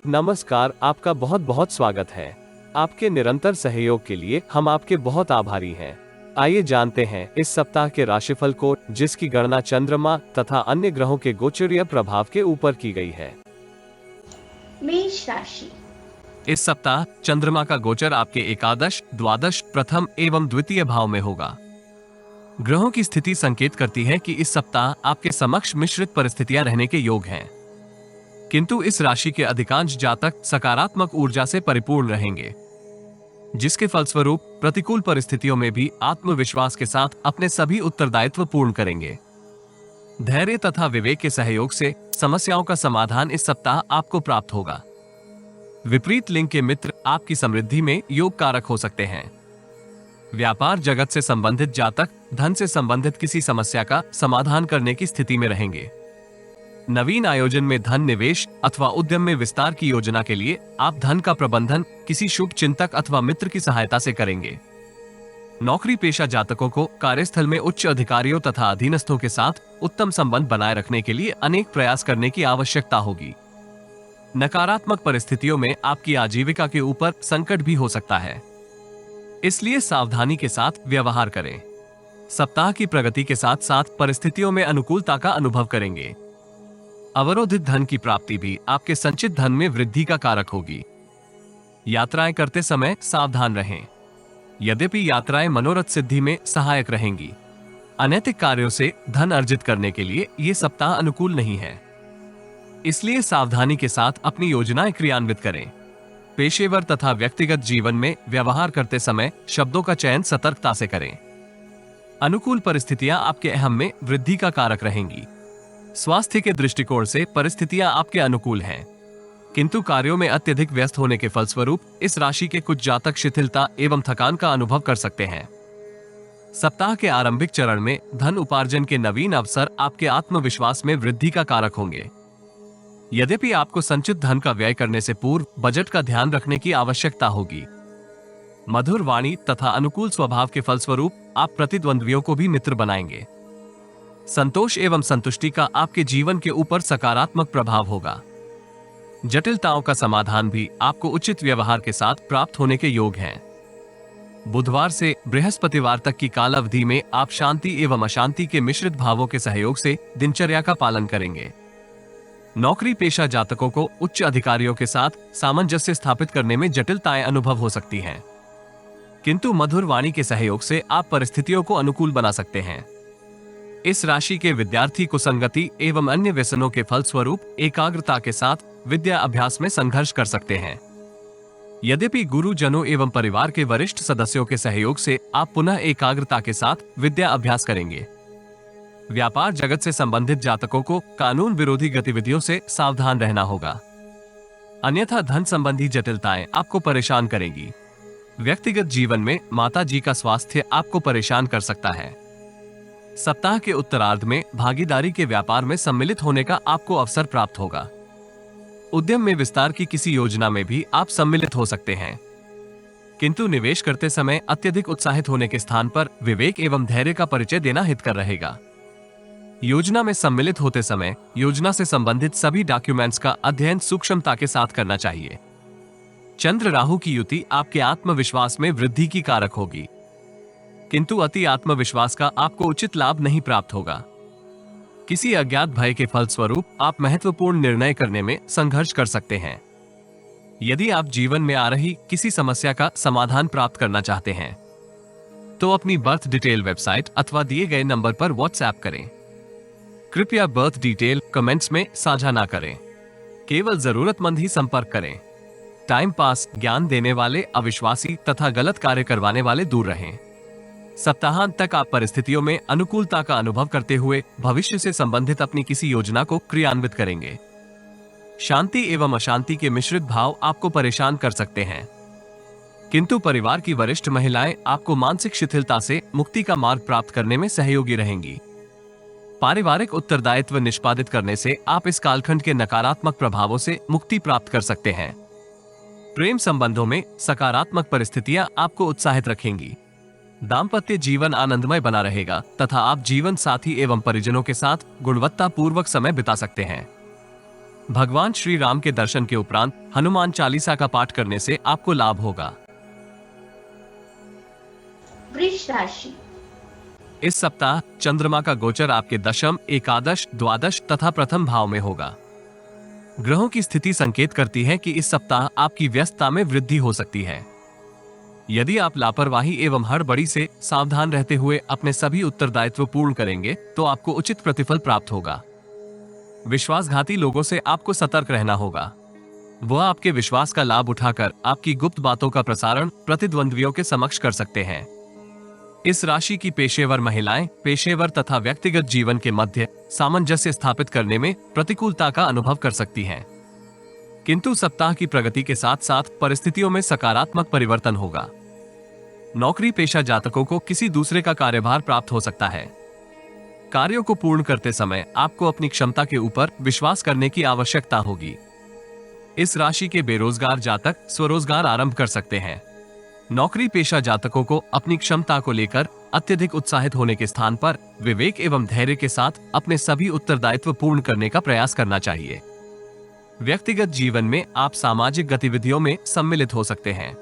नमस्कार, आपका बहुत बहुत स्वागत है। आपके निरंतर सहयोग के लिए हम आपके बहुत आभारी हैं। आइए जानते हैं इस सप्ताह के राशिफल को, जिसकी गणना चंद्रमा तथा अन्य ग्रहों के गोचरीय प्रभाव के ऊपर की गई है। मेष राशि। इस सप्ताह चंद्रमा का गोचर आपके एकादश, द्वादश, प्रथम एवं द्वितीय भाव में होगा। ग्रहों की स्थिति संकेत करती है कि इस सप्ताह आपके समक्ष मिश्रित परिस्थितियां रहने के योग हैं, किंतु इस राशि के अधिकांश जातक सकारात्मक ऊर्जा से परिपूर्ण रहेंगे, जिसके फलस्वरूप प्रतिकूल परिस्थितियों में भी आत्मविश्वास के साथ अपने सभी उत्तरदायित्व पूर्ण करेंगे। धैर्य तथा विवेक के सहयोग से समस्याओं का समाधान इस सप्ताह आपको प्राप्त होगा। विपरीत लिंग के मित्र आपकी समृद्धि में योग कारक हो सकते हैं। व्यापार जगत से संबंधित जातक धन से संबंधित किसी समस्या का समाधान करने की स्थिति में रहेंगे। नवीन आयोजन में धन निवेश अथवा उद्यम में विस्तार की योजना के लिए आप धन का प्रबंधन किसी शुभ चिंतक अथवा मित्र की सहायता से करेंगे। नौकरी पेशा जातकों को कार्यस्थल में उच्च अधिकारियों तथा अधीनस्थों के साथ उत्तम संबंध बनाए रखने के लिए अनेक प्रयास करने की आवश्यकता होगी। नकारात्मक परिस्थितियों में आपकी आजीविका के ऊपर संकट भी हो सकता है, इसलिए सावधानी के साथ व्यवहार करें। सप्ताह की प्रगति के साथ साथ परिस्थितियों में अनुकूलता का अनुभव करेंगे। अवरोधित धन की प्राप्ति भी आपके संचित धन में वृद्धि का कारक होगी। यात्राएं करते समय सावधान रहें। यद्यपि यात्राएं मनोरथ सिद्धि में सहायक रहेंगी, अनैतिक कार्यों से धन अर्जित करने के लिए ये सप्ताह अनुकूल नहीं है, इसलिए सावधानी के साथ अपनी योजनाएं क्रियान्वित करें। पेशेवर तथा व्यक्तिगत जीवन में व्यवहार करते समय शब्दों का चयन सतर्कता से करें। अनुकूल परिस्थितियां आपके अहम में वृद्धि का कारक रहेंगी। स्वास्थ्य के दृष्टिकोण से परिस्थितियां आपके अनुकूल हैं, किंतु कार्यों में अत्यधिक व्यस्त होने के फलस्वरूप इस राशि के कुछ जातक शिथिलता एवं थकान का अनुभव कर सकते हैं। सप्ताह के आरंभिक चरण में धन उपार्जन के नवीन अवसर आपके आत्मविश्वास में वृद्धि का कारक होंगे। यद्यपि आपको संचित धन का व्यय करने से पूर्व बजट का ध्यान रखने की आवश्यकता होगी। मधुर वाणी तथा अनुकूल स्वभाव के फलस्वरूप आप प्रतिद्वंद्वियों को भी मित्र बनाएंगे। संतोष एवं संतुष्टि का आपके जीवन के ऊपर सकारात्मक प्रभाव होगा। जटिलताओं का समाधान भी आपको उचित व्यवहार के साथ प्राप्त होने के योग हैं। बुधवार से बृहस्पतिवार तक की काल अवधि में आप शांति एवं अशांति के मिश्रित भावों के सहयोग से दिनचर्या का पालन करेंगे। नौकरी पेशा जातकों को उच्च अधिकारियों के साथ सामंजस्य स्थापित करने में जटिलताएं अनुभव हो सकती हैं, किंतु मधुर वाणी के सहयोग से आप परिस्थितियों को अनुकूल बना सकते हैं। इस राशि के विद्यार्थी कुसंगति एवं अन्य व्यसनों के फलस्वरूप एकाग्रता के साथ विद्या अभ्यास में संघर्ष कर सकते हैं। यद्यपि गुरुजनों एवं परिवार के वरिष्ठ सदस्यों के सहयोग से आप पुनः एकाग्रता के साथ विद्या अभ्यास करेंगे। व्यापार जगत से संबंधित जातकों को कानून विरोधी गतिविधियों से सावधान रहना होगा, अन्यथा धन संबंधी जटिलताएं आपको परेशान करेंगी। व्यक्तिगत जीवन में माता जी का स्वास्थ्य आपको परेशान कर सकता है। सप्ताह के उत्तरार्ध में भागीदारी के व्यापार में सम्मिलित होने का आपको अवसर प्राप्त होगा। उद्यम में विस्तार की किसी योजना में भी आप सम्मिलित हो सकते हैं, किंतु निवेश करते समय अत्यधिक उत्साहित होने के स्थान पर विवेक एवं धैर्य का परिचय देना हितकर रहेगा। योजना में सम्मिलित होते समय योजना से संबंधित सभी डॉक्यूमेंट्स का अध्ययन सूक्ष्मता के साथ करना चाहिए। चंद्र राहु की युति आपके आत्मविश्वास में वृद्धि की कारक होगी, किंतु अति आत्मविश्वास का आपको उचित लाभ नहीं प्राप्त होगा। किसी अज्ञात भय के फलस्वरूप आप महत्वपूर्ण निर्णय करने में संघर्ष कर सकते हैं। यदि आप जीवन में आ रही किसी समस्या का समाधान प्राप्त करना चाहते हैं, तो अपनी बर्थ डिटेल वेबसाइट अथवा दिए गए नंबर पर व्हाट्सएप करें। कृपया बर्थ डिटेल कमेंट्स में साझा ना करें, केवल जरूरतमंद ही संपर्क करें। टाइम पास, ज्ञान देने वाले अविश्वासी तथा गलत कार्य करवाने वाले दूर रहें। सप्ताहांत तक आप परिस्थितियों में अनुकूलता का अनुभव करते हुए भविष्य से संबंधित अपनी किसी योजना को क्रियान्वित करेंगे। शांति एवं अशांति के मिश्रित भाव आपको परेशान कर सकते हैं, किंतु परिवार की वरिष्ठ महिलाएं आपको मानसिक शिथिलता से मुक्ति का मार्ग प्राप्त करने में सहयोगी रहेंगी। पारिवारिक उत्तरदायित्व निष्पादित करने से आप इस कालखंड के नकारात्मक प्रभावों से मुक्ति प्राप्त कर सकते हैं। प्रेम संबंधों में सकारात्मक परिस्थितियां आपको उत्साहित रखेंगी। दाम्पत्य जीवन आनंदमय बना रहेगा तथा आप जीवन साथी एवं परिजनों के साथ गुणवत्तापूर्वक समय बिता सकते हैं। भगवान श्री राम के दर्शन के उपरांत हनुमान चालीसा का पाठ करने से आपको लाभ होगा। वृष राशि। इस सप्ताह चंद्रमा का गोचर आपके दशम, एकादश, द्वादश तथा प्रथम भाव में होगा। ग्रहों की स्थिति संकेत करती है कि इस सप्ताह आपकी व्यस्तता में वृद्धि हो सकती है। यदि आप लापरवाही एवं हड़बड़ी से सावधान रहते हुए अपने सभी उत्तरदायित्व पूर्ण करेंगे तो आपको उचित प्रतिफल प्राप्त होगा। विश्वासघाती लोगों से आपको सतर्क रहना होगा। वह आपके विश्वास का लाभ उठाकर आपकी गुप्त बातों का प्रसारण प्रतिद्वंद्वियों के समक्ष कर सकते हैं। इस राशि की पेशेवर महिलाएं पेशेवर तथा व्यक्तिगत जीवन के मध्य सामंजस्य स्थापित करने में प्रतिकूलता का अनुभव कर सकती हैं। किंतु सप्ताह की प्रगति के साथ साथ परिस्थितियों में सकारात्मक परिवर्तन होगा। नौकरी पेशा जातकों को किसी दूसरे का कार्यभार प्राप्त हो सकता है। कार्यों को पूर्ण करते समय आपको अपनी क्षमता के ऊपर विश्वास करने की आवश्यकता होगी। इस राशि के बेरोजगार जातक स्वरोजगार आरंभ कर सकते हैं। नौकरी पेशा जातकों को अपनी क्षमता को लेकर अत्यधिक उत्साहित होने के स्थान पर विवेक एवं धैर्य के साथ अपने सभी उत्तरदायित्व पूर्ण करने का प्रयास करना चाहिए। व्यक्तिगत जीवन में आप सामाजिक गतिविधियों में सम्मिलित हो सकते हैं।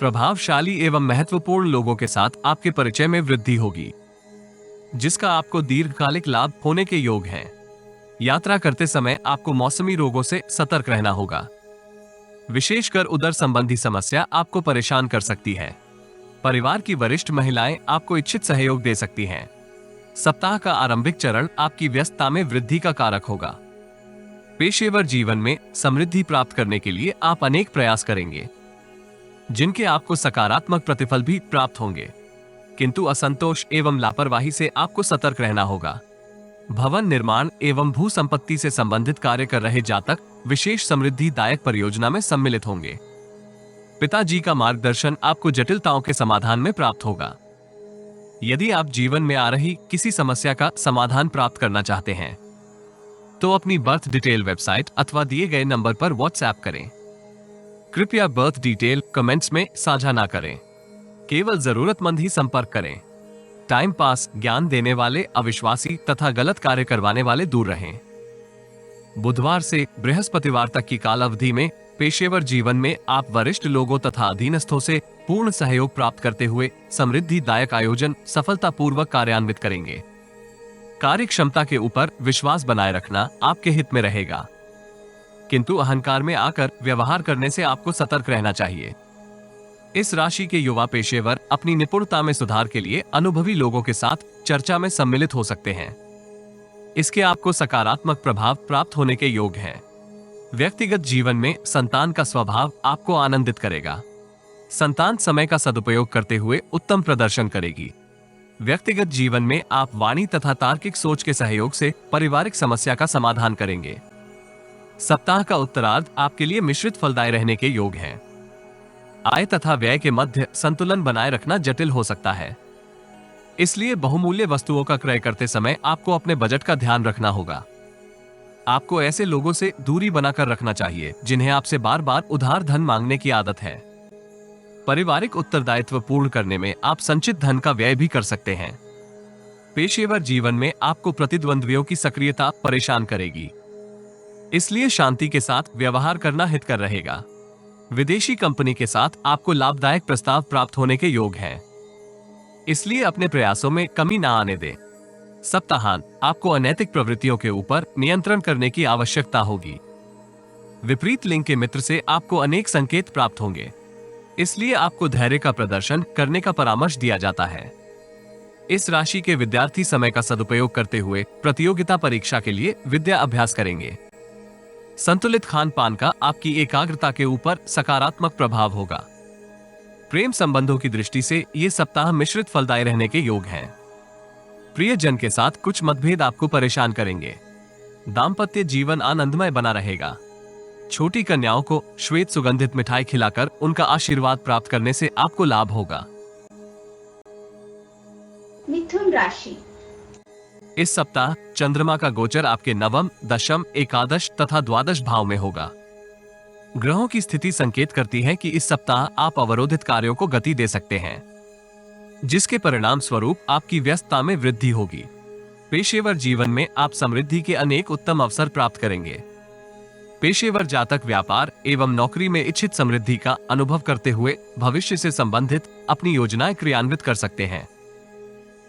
प्रभावशाली एवं महत्वपूर्ण लोगों के साथ आपके परिचय में वृद्धि होगी, जिसका आपको दीर्घकालिक लाभ होने के योग हैं। यात्रा करते समय आपको मौसमी रोगों से सतर्क रहना होगा। विशेषकर उदर संबंधी समस्या आपको परेशान कर सकती है। परिवार की वरिष्ठ महिलाएं आपको इच्छित सहयोग दे सकती हैं। सप्ताह का आरंभिक चरण आपकी व्यस्तता में वृद्धि का कारक होगा। पेशेवर जीवन में समृद्धि प्राप्त करने के लिए आप अनेक प्रयास करेंगे, जिनके आपको सकारात्मक प्रतिफल भी प्राप्त होंगे, किंतु असंतोष एवं लापरवाही से आपको सतर्क रहना होगा। भवन निर्माण एवं भू संपत्ति से संबंधित कार्य कर रहे जातक विशेष समृद्धिदायक परियोजना में सम्मिलित होंगे। पिताजी का मार्गदर्शन आपको जटिलताओं के समाधान में प्राप्त होगा। यदि आप जीवन में आ रही किसी समस्या का समाधान प्राप्त करना चाहते हैं तो अपनी बर्थ डिटेल वेबसाइट अथवा दिए गए नंबर पर व्हाट्सएप करें। कृपया बर्थ डिटेल कमेंट्स में साझा ना करें। केवल जरूरतमंद ही संपर्क करें। टाइम पास, ज्ञान देने वाले, अविश्वासी तथा गलत कार्य करवाने वाले दूर रहें। बुधवार से बृहस्पतिवार तक की काल अवधि में पेशेवर जीवन में आप वरिष्ठ लोगों तथा अधीनस्थों से पूर्ण सहयोग प्राप्त करते हुए समृद्धिदायक आयोजन सफलतापूर्वक कार्यान्वित करेंगे। कार्य क्षमता के ऊपर विश्वास बनाए रखना आपके हित में रहेगा, किंतु अहंकार में आकर व्यवहार करने से आपको सतर्क रहना चाहिए। इस राशि के युवा पेशेवर अपनी निपुणता में सुधार के लिए अनुभवी लोगों के साथ चर्चा में सम्मिलित हो सकते हैं। इसके आपको सकारात्मक प्रभाव प्राप्त होने के योग हैं। व्यक्तिगत जीवन में संतान का स्वभाव आपको आनंदित करेगा। संतान समय का सदुपयोग करते हुए उत्तम प्रदर्शन करेगी। व्यक्तिगत जीवन में आप वाणी तथा तार्किक सोच के सहयोग से पारिवारिक समस्या का समाधान करेंगे। सप्ताह का उत्तरार्ध आपके लिए मिश्रित फलदायी रहने के योग हैं। आय तथा व्यय के मध्य संतुलन बनाए रखना जटिल हो सकता है, इसलिए बहुमूल्य वस्तुओं का क्रय करते समय आपको अपने बजट का ध्यान रखना होगा। आपको ऐसे लोगों से दूरी बनाकर रखना चाहिए जिन्हें आपसे बार बार उधार धन मांगने की आदत है। पारिवारिक उत्तरदायित्व पूर्ण करने में आप संचित धन का व्यय भी कर सकते हैं। पेशेवर जीवन में आपको प्रतिद्वंद्वियों की सक्रियता परेशान करेगी, इसलिए शांति के साथ व्यवहार करना हितकर रहेगा। विदेशी कंपनी के साथ आपको लाभदायक प्रस्ताव प्राप्त होने के योग हैं, इसलिए अपने प्रयासों में कमी ना आने दें। सप्ताहांत आपको अनैतिक प्रवृत्तियों के ऊपर नियंत्रण करने की आवश्यकता होगी। विपरीत लिंग के मित्र से आपको अनेक संकेत प्राप्त होंगे, इसलिए आपको धैर्य का प्रदर्शन करने का परामर्श दिया जाता है। इस राशि के विद्यार्थी समय का सदुपयोग करते हुए प्रतियोगिता परीक्षा के लिए विद्या अभ्यास करेंगे। संतुलित खान पान का आपकी एकाग्रता के ऊपर सकारात्मक प्रभाव होगा। प्रेम संबंधों की दृष्टि से ये सप्ताह मिश्रित फलदायी रहने के योग हैं। प्रियजन के साथ कुछ मतभेद आपको परेशान करेंगे। दाम्पत्य जीवन आनंदमय बना रहेगा। छोटी कन्याओं को श्वेत सुगंधित मिठाई खिलाकर उनका आशीर्वाद प्राप्त करने से आपको लाभ होगा। मिथुन राशि। इस सप्ताह चंद्रमा का गोचर आपके नवम, दशम, एकादश तथा द्वादश भाव में होगा। ग्रहों की स्थिति संकेत करती है कि इस सप्ताह आप अवरोधित कार्यों को गति दे सकते हैं, जिसके परिणाम स्वरूप आपकी व्यस्तता में वृद्धि होगी। पेशेवर जीवन में आप समृद्धि के अनेक उत्तम अवसर प्राप्त करेंगे। पेशेवर जातक व्यापार एवं नौकरी में इच्छित समृद्धि का अनुभव करते हुए भविष्य से संबंधित अपनी योजनाएं क्रियान्वित कर सकते हैं।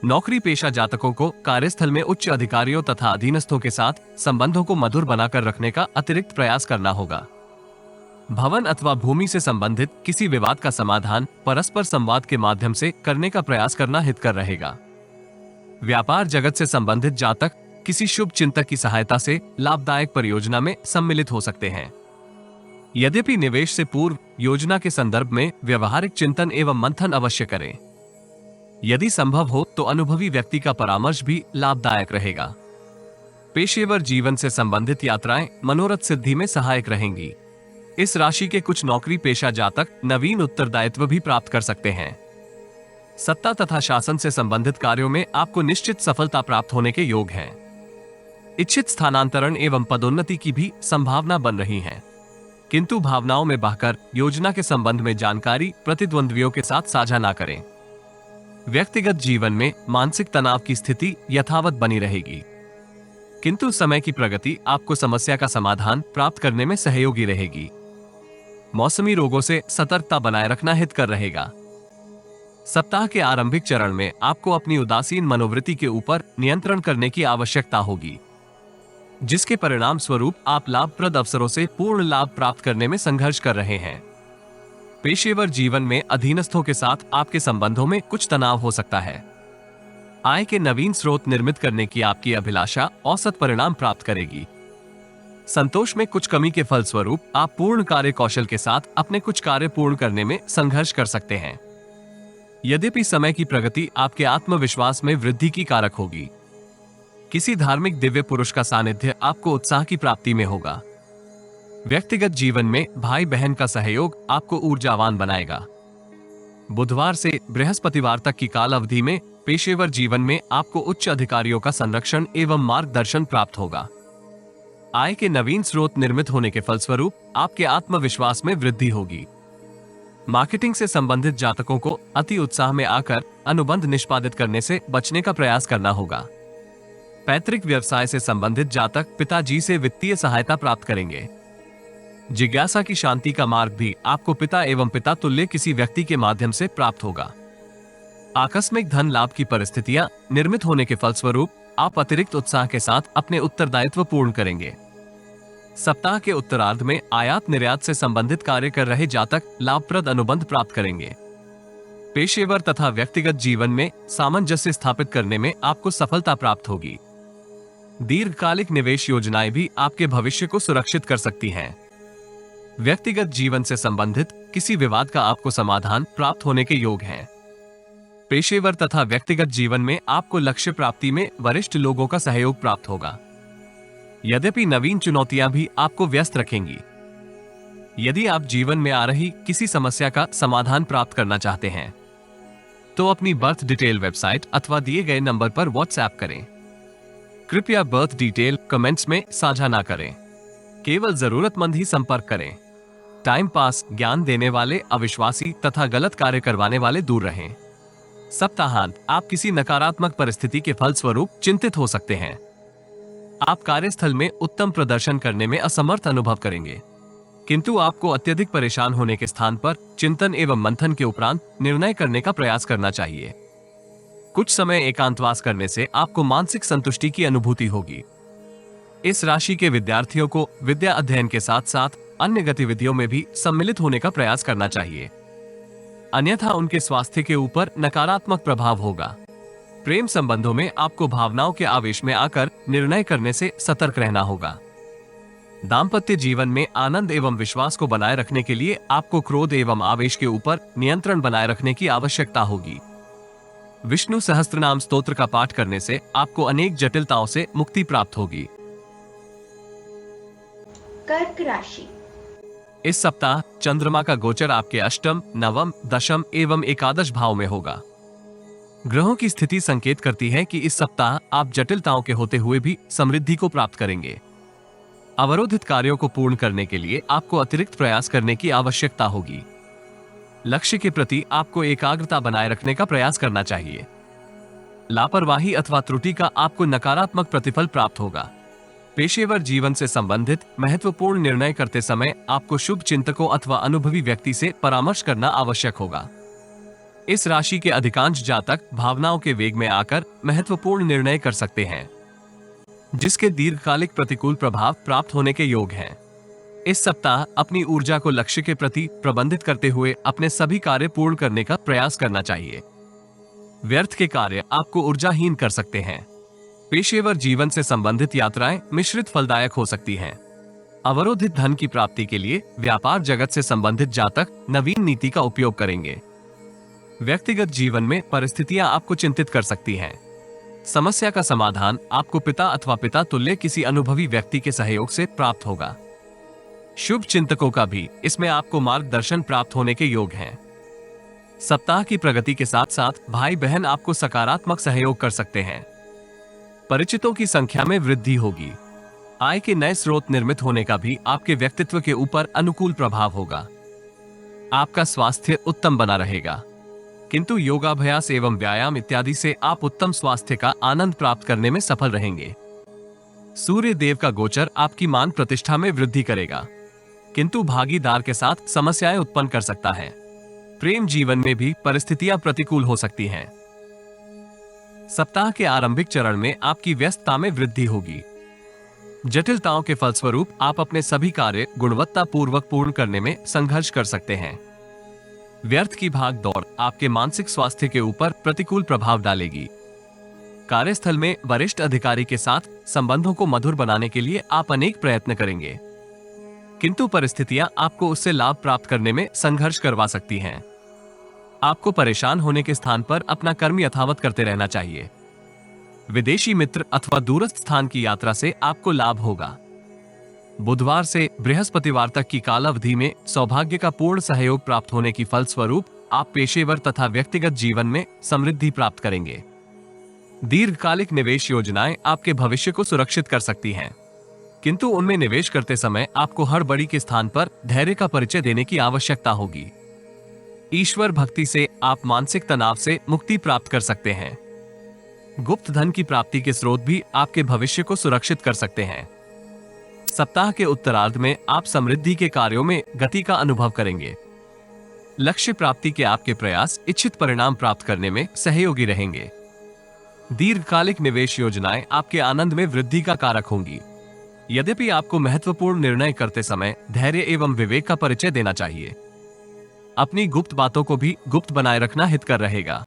नौकरी पेशा जातकों को कार्यस्थल में उच्च अधिकारियों तथा अधीनस्थों के साथ संबंधों को मधुर बनाकर रखने का अतिरिक्त प्रयास करना होगा। भवन अथवा भूमि से संबंधित किसी विवाद का समाधान परस्पर संवाद के माध्यम से करने का प्रयास करना हितकर रहेगा। व्यापार जगत से संबंधित जातक किसी शुभ चिंतक की सहायता से लाभदायक परियोजना में सम्मिलित हो सकते हैं। यद्यपि निवेश से पूर्व योजना के संदर्भ में व्यवहारिक चिंतन एवं मंथन अवश्य करें। यदि संभव हो तो अनुभवी व्यक्ति का परामर्श भी लाभदायक रहेगा। पेशेवर जीवन से संबंधित यात्राएं मनोरथ सिद्धि में सहायक रहेंगी। इस राशि के कुछ नौकरी पेशा जातक नवीन उत्तरदायित्व भी प्राप्त कर सकते हैं। सत्ता तथा शासन से संबंधित कार्यों में आपको निश्चित सफलता प्राप्त होने के योग हैं। इच्छित स्थानांतरण एवं पदोन्नति की भी संभावना बन रही है, किंतु भावनाओं में बहकर योजना के संबंध में जानकारी प्रतिद्वंद्वियों के साथ साझा ना करें। व्यक्तिगत जीवन में मानसिक तनाव की स्थिति यथावत बनी रहेगी, किंतु समय की प्रगति आपको समस्या का समाधान प्राप्त करने में सहयोगी रहेगी। मौसमी रोगों से सतर्कता बनाए रखना हितकर रहेगा। सप्ताह के आरंभिक चरण में आपको अपनी उदासीन मनोवृत्ति के ऊपर नियंत्रण करने की आवश्यकता होगी, जिसके परिणाम स्वरूप आप लाभप्रद अवसरों से पूर्ण लाभ प्राप्त करने में संघर्ष कर रहे हैं। पेशेवर जीवन में अधीनस्थों के साथ आपके संबंधों में कुछ तनाव हो सकता है। आय के नवीन स्रोत निर्मित करने की आपकी अभिलाषा औसत परिणाम प्राप्त करेगी। संतोष में कुछ कमी के फलस्वरूप आप पूर्ण कार्य कौशल के साथ अपने कुछ कार्य पूर्ण करने में संघर्ष कर सकते हैं। यद्यपि समय की प्रगति आपके आत्मविश्वास में वृद्धि की कारक होगी। किसी धार्मिक दिव्य पुरुष का सानिध्य आपको उत्साह की प्राप्ति में होगा। व्यक्तिगत जीवन में भाई बहन का सहयोग आपको ऊर्जावान बनाएगा। बुधवार से बृहस्पतिवार तक की काल अवधि में पेशेवर जीवन में आपको उच्च अधिकारियों का संरक्षण एवं मार्गदर्शन प्राप्त होगा। आय के नवीन स्रोत निर्मित होने के फलस्वरूप आपके आत्मविश्वास में वृद्धि होगी। मार्केटिंग से संबंधित जातकों को अति उत्साह में आकर अनुबंध निष्पादित करने से बचने का प्रयास करना होगा। पैतृक व्यवसाय से संबंधित जातक पिताजी से वित्तीय सहायता प्राप्त करेंगे। जिज्ञासा की शांति का मार्ग भी आपको पिता एवं पिता तुल्य किसी व्यक्ति के माध्यम से प्राप्त होगा। आकस्मिक धन लाभ की परिस्थितियां निर्मित होने के फलस्वरूप आप अतिरिक्त उत्साह के साथ अपने उत्तरदायित्व पूर्ण करेंगे। सप्ताह के उत्तरार्ध में आयात निर्यात से संबंधित कार्य कर रहे जातक लाभप्रद अनुबंध प्राप्त करेंगे। पेशेवर तथा व्यक्तिगत जीवन में सामंजस्य स्थापित करने में आपको सफलता प्राप्त होगी। दीर्घकालिक निवेश योजनाएं भी आपके भविष्य को सुरक्षित कर सकती हैं। व्यक्तिगत जीवन से संबंधित किसी विवाद का आपको समाधान प्राप्त होने के योग हैं। पेशेवर तथा व्यक्तिगत जीवन में आपको लक्ष्य प्राप्ति में वरिष्ठ लोगों का सहयोग प्राप्त होगा। यद्यपि नवीन चुनौतियां भी आपको व्यस्त रखेंगी। यदि आप जीवन में आ रही किसी समस्या का समाधान प्राप्त करना चाहते हैं तो अपनी बर्थ डिटेल वेबसाइट अथवा दिए गए नंबर पर व्हाट्सएप करें। कृपया बर्थ डिटेल कमेंट्स में साझा ना करें। केवल जरूरतमंद ही संपर्क करें। टाइम पास, ज्ञान देने वाले अविश्वासी तथा गलत कार्य करवाने वाले दूर रहें। सप्ताहांत आप किसी नकारात्मक परिस्थिति के फलस्वरूप चिंतित हो सकते हैं। आप कार्यस्थल में उत्तम प्रदर्शन करने में असमर्थ अनुभव करेंगे, किंतु आपको अत्यधिक परेशान होने के स्थान पर चिंतन एवं मंथन के उपरांत निर्णय करने का प्रयास करना चाहिए। कुछ समय एकांतवास करने से आपको मानसिक संतुष्टि की अनुभूति होगी। इस राशि के विद्यार्थियों को विद्या अध्ययन के साथ साथ अन्य गतिविधियों में भी सम्मिलित होने का प्रयास करना चाहिए, अन्यथा उनके स्वास्थ्य के ऊपर नकारात्मक प्रभाव होगा। प्रेम संबंधों में आपको भावनाओं के आवेश में आकर निर्णय करने से सतर्क रहना होगा। दाम्पत्य जीवन में आनंद एवं विश्वास को बनाए रखने के लिए आपको क्रोध एवं आवेश के ऊपर नियंत्रण बनाए रखने की आवश्यकता होगी। विष्णु सहस्त्रनाम स्तोत्र का पाठ करने से आपको अनेक जटिलताओं से मुक्ति प्राप्त होगी। कर्क राशि। इस सप्ताह चंद्रमा का गोचर आपके अष्टम, नवम, दशम एवं एकादश भाव में होगा। ग्रहों की स्थिति संकेत करती है कि इस सप्ताह आप जटिलताओं के होते हुए भी समृद्धि को प्राप्त करेंगे। अवरोधित कार्यों को पूर्ण करने के लिए आपको अतिरिक्त प्रयास करने की आवश्यकता होगी। लक्ष्य के प्रति आपको एकाग्रता बनाए रखने का प्रयास करना चाहिए। लापरवाही अथवा त्रुटि का आपको नकारात्मक प्रतिफल प्राप्त होगा। पेशेवर जीवन से संबंधित महत्वपूर्ण निर्णय करते समय आपको शुभ चिंतकों अथवा अनुभवी व्यक्ति से परामर्श करना आवश्यक होगा। इस राशि के अधिकांश जातक भावनाओं के वेग में आकर महत्वपूर्ण निर्णय कर सकते हैं, जिसके दीर्घकालिक प्रतिकूल प्रभाव प्राप्त होने के योग हैं। इस सप्ताह अपनी ऊर्जा को लक्ष्य के प्रति प्रबंधित करते हुए अपने सभी कार्य पूर्ण करने का प्रयास करना चाहिए। व्यर्थ के कार्य आपको ऊर्जाहीन कर सकते हैं। पेशेवर जीवन से संबंधित यात्राएं मिश्रित फलदायक हो सकती हैं। अवरोधित धन की प्राप्ति के लिए व्यापार जगत से संबंधित जातक नवीन नीति का उपयोग करेंगे। व्यक्तिगत जीवन में परिस्थितियां आपको चिंतित कर सकती हैं। समस्या का समाधान आपको पिता अथवा पिता तुल्य किसी अनुभवी व्यक्ति के सहयोग से प्राप्त होगा। शुभ चिंतकों का भी इसमें आपको मार्गदर्शन प्राप्त होने के योग हैं। सप्ताह की प्रगति के साथ साथ भाई बहन आपको सकारात्मक सहयोग कर सकते हैं। परिचितों की संख्या में वृद्धि होगी। आय के नए स्रोत निर्मित होने का भी आपके व्यक्तित्व के ऊपर अनुकूल प्रभाव होगा। आपका स्वास्थ्य उत्तम बना रहेगा, किंतु योगाभ्यास एवं व्यायाम इत्यादि से आप उत्तम स्वास्थ्य का आनंद प्राप्त करने में सफल रहेंगे। सूर्य देव का गोचर आपकी मान प्रतिष्ठा में वृद्धि करेगा, किंतु भागीदार के साथ समस्याएं उत्पन्न कर सकता है। प्रेम जीवन में भी परिस्थितियां प्रतिकूल हो सकती हैं। सप्ताह के आरंभिक चरण में आपकी व्यस्तता में वृद्धि होगी। जटिलताओं के फलस्वरूप आप अपने सभी कार्य गुणवत्ता पूर्वक पूर्ण करने में संघर्ष कर सकते हैं। व्यर्थ की भाग दौड़ आपके मानसिक स्वास्थ्य के ऊपर प्रतिकूल प्रभाव डालेगी। कार्यस्थल में वरिष्ठ अधिकारी के साथ संबंधों को मधुर बनाने के लिए आप अनेक प्रयत्न करेंगे, किंतु परिस्थितियां आपको उससे लाभ प्राप्त करने में संघर्ष करवा सकती हैं। आपको परेशान होने के स्थान पर अपना कर्म यथावत करते रहना चाहिए। विदेशी मित्र अथवा दूरस्थ स्थान की यात्रा से आपको लाभ होगा। बुधवार से बृहस्पतिवार तक की काल अवधि में सौभाग्य का पूर्ण सहयोग प्राप्त होने की फलस्वरूप आप पेशेवर तथा व्यक्तिगत जीवन में समृद्धि प्राप्त करेंगे। दीर्घकालिक निवेश योजनाएं आपके भविष्य को सुरक्षित कर सकती हैं, किंतु उनमें निवेश करते समय आपको हड़बड़ी के स्थान पर धैर्य का परिचय देने की आवश्यकता होगी। ईश्वर भक्ति से आप मानसिक तनाव से मुक्ति प्राप्त कर सकते हैं। गुप्त धन की प्राप्ति के स्रोत भी आपके भविष्य को सुरक्षित कर सकते हैं। सप्ताह के उत्तरार्ध में आप समृद्धि के कार्यों में गति का अनुभव करेंगे। लक्ष्य प्राप्ति के आपके प्रयास इच्छित परिणाम प्राप्त करने में सहयोगी रहेंगे। दीर्घकालिक निवेश योजनाएं आपके आनंद में वृद्धि का कारक होंगी। यद्यपि आपको महत्वपूर्ण निर्णय करते समय धैर्य एवं विवेक का परिचय देना चाहिए। अपनी गुप्त बातों को भी गुप्त बनाए रखना हितकर रहेगा।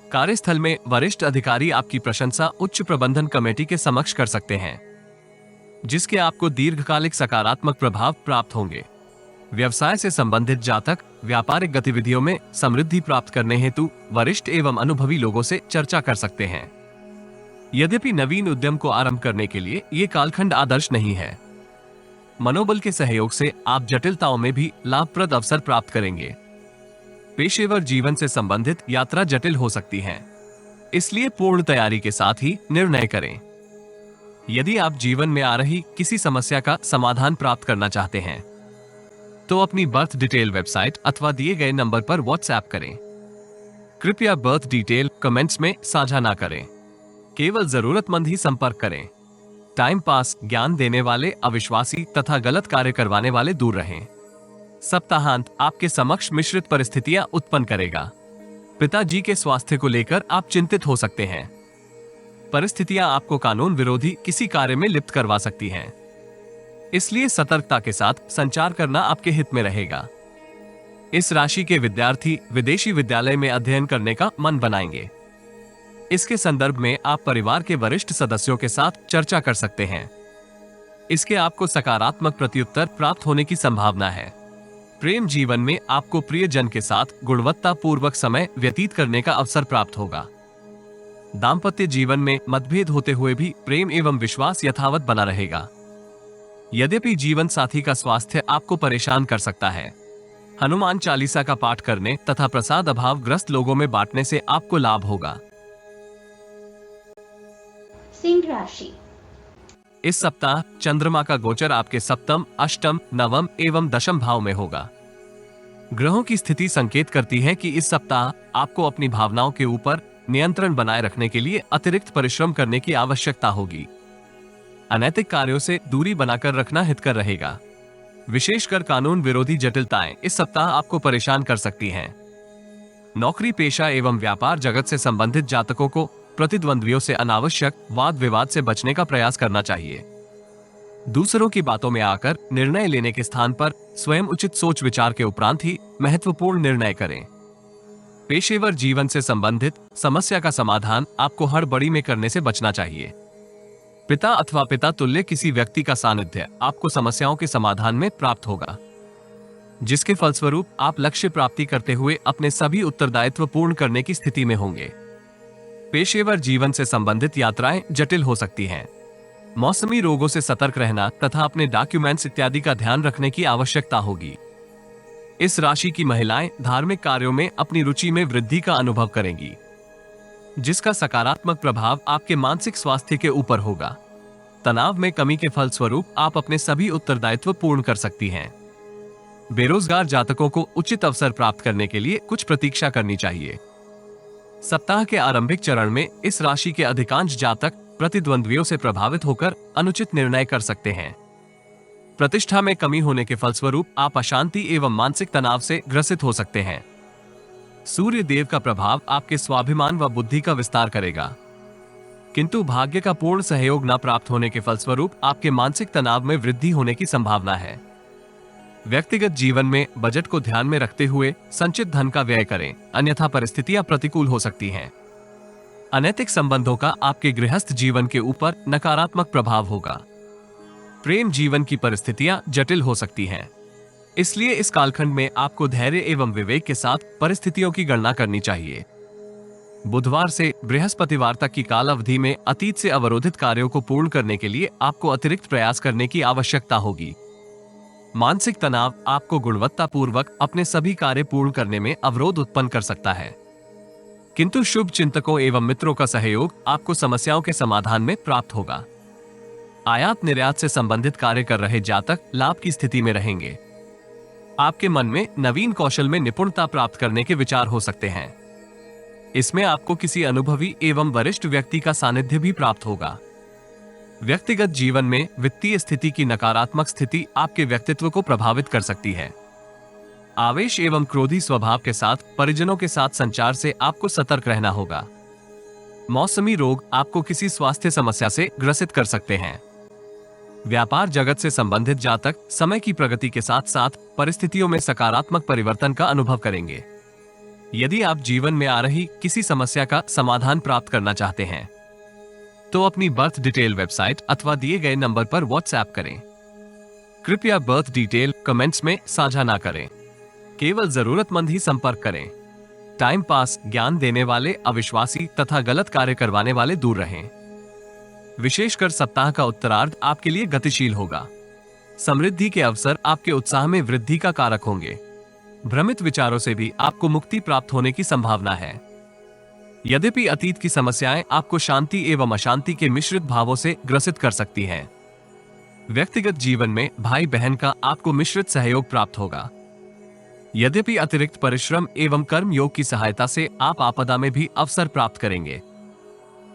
कार्यस्थल में वरिष्ठ अधिकारी आपकी प्रशंसा उच्च प्रबंधन कमेटी के समक्ष कर सकते हैं, जिसके आपको दीर्घकालिक सकारात्मक प्रभाव प्राप्त होंगे। व्यवसाय से संबंधित जातक व्यापारिक गतिविधियों में समृद्धि प्राप्त करने हेतु वरिष्ठ एवं अनुभवी लोगों से चर्चा कर सकते हैं। यद्यपि नवीन उद्यम को आरंभ करने के लिए ये कालखंड आदर्श नहीं है। मनोबल के सहयोग से आप जटिलताओं में भी लाभप्रद अवसर प्राप्त करेंगे। पेशेवर जीवन से संबंधित यात्रा जटिल हो सकती है, इसलिए पूर्ण तैयारी के साथ ही निर्णय करें। यदि आप जीवन में आ रही किसी समस्या का समाधान प्राप्त करना चाहते हैं, तो अपनी बर्थ डिटेल वेबसाइट अथवा दिए गए नंबर पर व्हाट्सएप करें। कृपया बर्थ डिटेल कमेंट्स में साझा ना करें, केवल जरूरतमंद ही संपर्क करें। टाइम पास, ज्ञान देने वाले अविश्वासी तथा गलत कार्य करवाने वाले दूर रहें। सप्ताहांत आपके समक्ष मिश्रित परिस्थितियां उत्पन्न करेगा। पिताजी के स्वास्थ्य को लेकर आप चिंतित हो सकते हैं। परिस्थितियां आपको कानून विरोधी किसी कार्य में लिप्त करवा सकती हैं, इसलिए सतर्कता के साथ संचार करना आपके हित में रहेगा। इस राशि के विद्यार्थी विदेशी विद्यालय में अध्ययन करने का मन बनाएंगे। इसके संदर्भ में आप परिवार के वरिष्ठ सदस्यों के साथ चर्चा कर सकते हैं। इसके आपको सकारात्मक प्रत्युत्तर प्राप्त होने की संभावना है। प्रेम जीवन में आपको प्रियजन के साथ गुणवत्ता पूर्वक समय व्यतीत करने का अवसर प्राप्त होगा। दाम्पत्य जीवन में मतभेद होते हुए भी प्रेम एवं विश्वास यथावत बना रहेगा। यद्यपि जीवन साथी का स्वास्थ्य आपको परेशान कर सकता है, हनुमान चालीसा का पाठ करने तथा प्रसाद अभाव ग्रस्त लोगों में बांटने से आपको लाभ होगा। सिंह राशि। इस सप्ताह चंद्रमा का गोचर आपके सप्तम, अष्टम, नवम एवं दशम भाव में होगा। ग्रहों की स्थिति संकेत करती है कि इस सप्ताह आपको अपनी भावनाओं के ऊपर नियंत्रण बनाए रखने के लिए अतिरिक्त परिश्रम करने की आवश्यकता होगी। अनैतिक कार्यों से दूरी बनाकर रखना हितकर रहेगा। विशेषकर कानून विरोधी जटिलताएं इस सप्ताह आपको परेशान कर सकती हैं। नौकरी पेशा एवं व्यापार जगत से संबंधित जातकों को प्रतिद्वंद्वियों से अनावश्यक वाद विवाद से बचने का प्रयास करना चाहिए। दूसरों की बातों में आकर निर्णय लेने के स्थान पर स्वयं उचित सोच विचार के उपरांत ही महत्वपूर्ण निर्णय करें। पेशेवर जीवन से संबंधित समस्या का समाधान आपको हड़बड़ी में करने से बचना चाहिए। पिता अथवा पिता तुल्य किसी व्यक्ति का सानिध्य आपको समस्याओं के समाधान में प्राप्त होगा, जिसके फलस्वरूप आप लक्ष्य प्राप्ति करते हुए अपने सभी उत्तरदायित्व पूर्ण करने की स्थिति में होंगे। पेशेवर जीवन से संबंधित यात्राएं जटिल हो सकती हैं। मौसमी रोगों से सतर्क रहना तथा अपने डॉक्यूमेंट्स इत्यादि का ध्यान रखने की आवश्यकता होगी। इस राशि की महिलाएं धार्मिक कार्यों में अपनी रुचि में वृद्धि का अनुभव करेंगी, जिसका सकारात्मक प्रभाव आपके मानसिक स्वास्थ्य के ऊपर होगा। तनाव में कमी के फलस्वरूप आप अपने सभी उत्तरदायित्व पूर्ण कर सकती हैं। बेरोजगार जातकों को उचित अवसर प्राप्त करने के लिए कुछ प्रतीक्षा करनी चाहिए। सप्ताह के आरंभिक चरण में इस राशि के अधिकांश जातक प्रतिद्वंद्वियों से प्रभावित होकर अनुचित निर्णय कर सकते हैं। प्रतिष्ठा में कमी होने के फलस्वरूप आप अशांति एवं मानसिक तनाव से ग्रसित हो सकते हैं। सूर्य देव का प्रभाव आपके स्वाभिमान व बुद्धि का विस्तार करेगा, किंतु भाग्य का पूर्ण सहयोग न प्राप्त होने के फलस्वरूप आपके मानसिक तनाव में वृद्धि होने की संभावना है। व्यक्तिगत जीवन में बजट को ध्यान में रखते हुए संचित धन का व्यय करें, अन्यथा परिस्थितियां प्रतिकूल हो सकती हैं। अनैतिक संबंधों का आपके गृहस्थ जीवन के ऊपर नकारात्मक प्रभाव होगा। प्रेम जीवन की परिस्थितियां जटिल हो सकती हैं, इसलिए इस कालखंड में आपको धैर्य एवं विवेक के साथ परिस्थितियों की गणना करनी चाहिए। बुधवार से बृहस्पतिवार तक की काल अवधि में अतीत से अवरोधित कार्यों को पूर्ण करने के लिए आपको अतिरिक्त प्रयास करने की आवश्यकता होगी। मानसिक तनाव आपको गुणवत्तापूर्वक अपने सभी कार्य पूर्ण करने में अवरोध उत्पन्न कर सकता है, किंतु शुभ चिंतकों एवं मित्रों का सहयोग आपको समस्याओं के समाधान में प्राप्त होगा। आयात निर्यात से संबंधित कार्य कर रहे जातक लाभ की स्थिति में रहेंगे। आपके मन में नवीन कौशल में निपुणता प्राप्त करने के विचार हो सकते हैं। इसमें आपको किसी अनुभवी एवं वरिष्ठ व्यक्ति का सानिध्य भी प्राप्त होगा। व्यक्तिगत जीवन में वित्तीय स्थिति की नकारात्मक स्थिति आपके व्यक्तित्व को प्रभावित कर सकती है। आवेश एवं क्रोधी स्वभाव के साथ परिजनों के साथ संचार से आपको सतर्क रहना होगा। मौसमी रोग आपको किसी स्वास्थ्य समस्या से ग्रसित कर सकते हैं। व्यापार जगत से संबंधित जातक समय की प्रगति के साथ साथ परिस्थितियों में सकारात्मक परिवर्तन का अनुभव करेंगे। यदि आप जीवन में आ रही किसी समस्या का समाधान प्राप्त करना चाहते हैं तो अपनी बर्थ डिटेल वेबसाइट अथवा दिए गए नंबर पर व्हाट्सएप करें। कृपया बर्थ डिटेल कमेंट्स में साझा ना करें, केवल जरूरतमंद ही संपर्क करें। टाइम पास, ज्ञान देने वाले अविश्वासी तथा गलत कार्य करवाने वाले दूर रहें। विशेषकर सप्ताह का उत्तरार्ध आपके लिए गतिशील होगा। समृद्धि के अवसर आपके उत्साह में वृद्धि का कारक होंगे। भ्रमित विचारों से भी आपको मुक्ति प्राप्त होने की संभावना है। यद्यपि अतीत की समस्याएं आपको शांति एवं अशांति के मिश्रित भावों से ग्रसित कर सकती हैं। व्यक्तिगत जीवन में भाई बहन का आपको मिश्रित सहयोग प्राप्त होगा। यद्यपि अतिरिक्त परिश्रम एवं कर्म योग की सहायता से आप आपदा में भी अवसर प्राप्त करेंगे।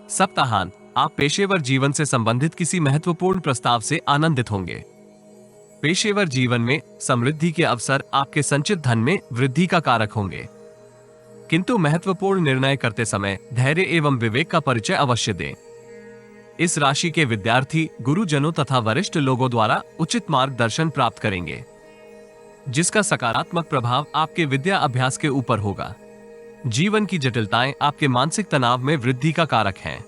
सप्ताहांत आप पेशेवर जीवन से संबंधित किसी महत्वपूर्ण प्रस्ताव से आनंदित होंगे। पेशेवर जीवन में समृद्धि के अवसर आपके संचित धन में वृद्धि का कारक होंगे, किंतु महत्वपूर्ण निर्णय करते समय धैर्य एवं विवेक का परिचय अवश्य दें। इस राशि के विद्यार्थी गुरुजनों तथा वरिष्ठ लोगों द्वारा उचित मार्गदर्शन प्राप्त करेंगे, जिसका सकारात्मक प्रभाव आपके विद्या अभ्यास के ऊपर होगा। जीवन की जटिलताएं आपके मानसिक तनाव में वृद्धि का कारक हैं।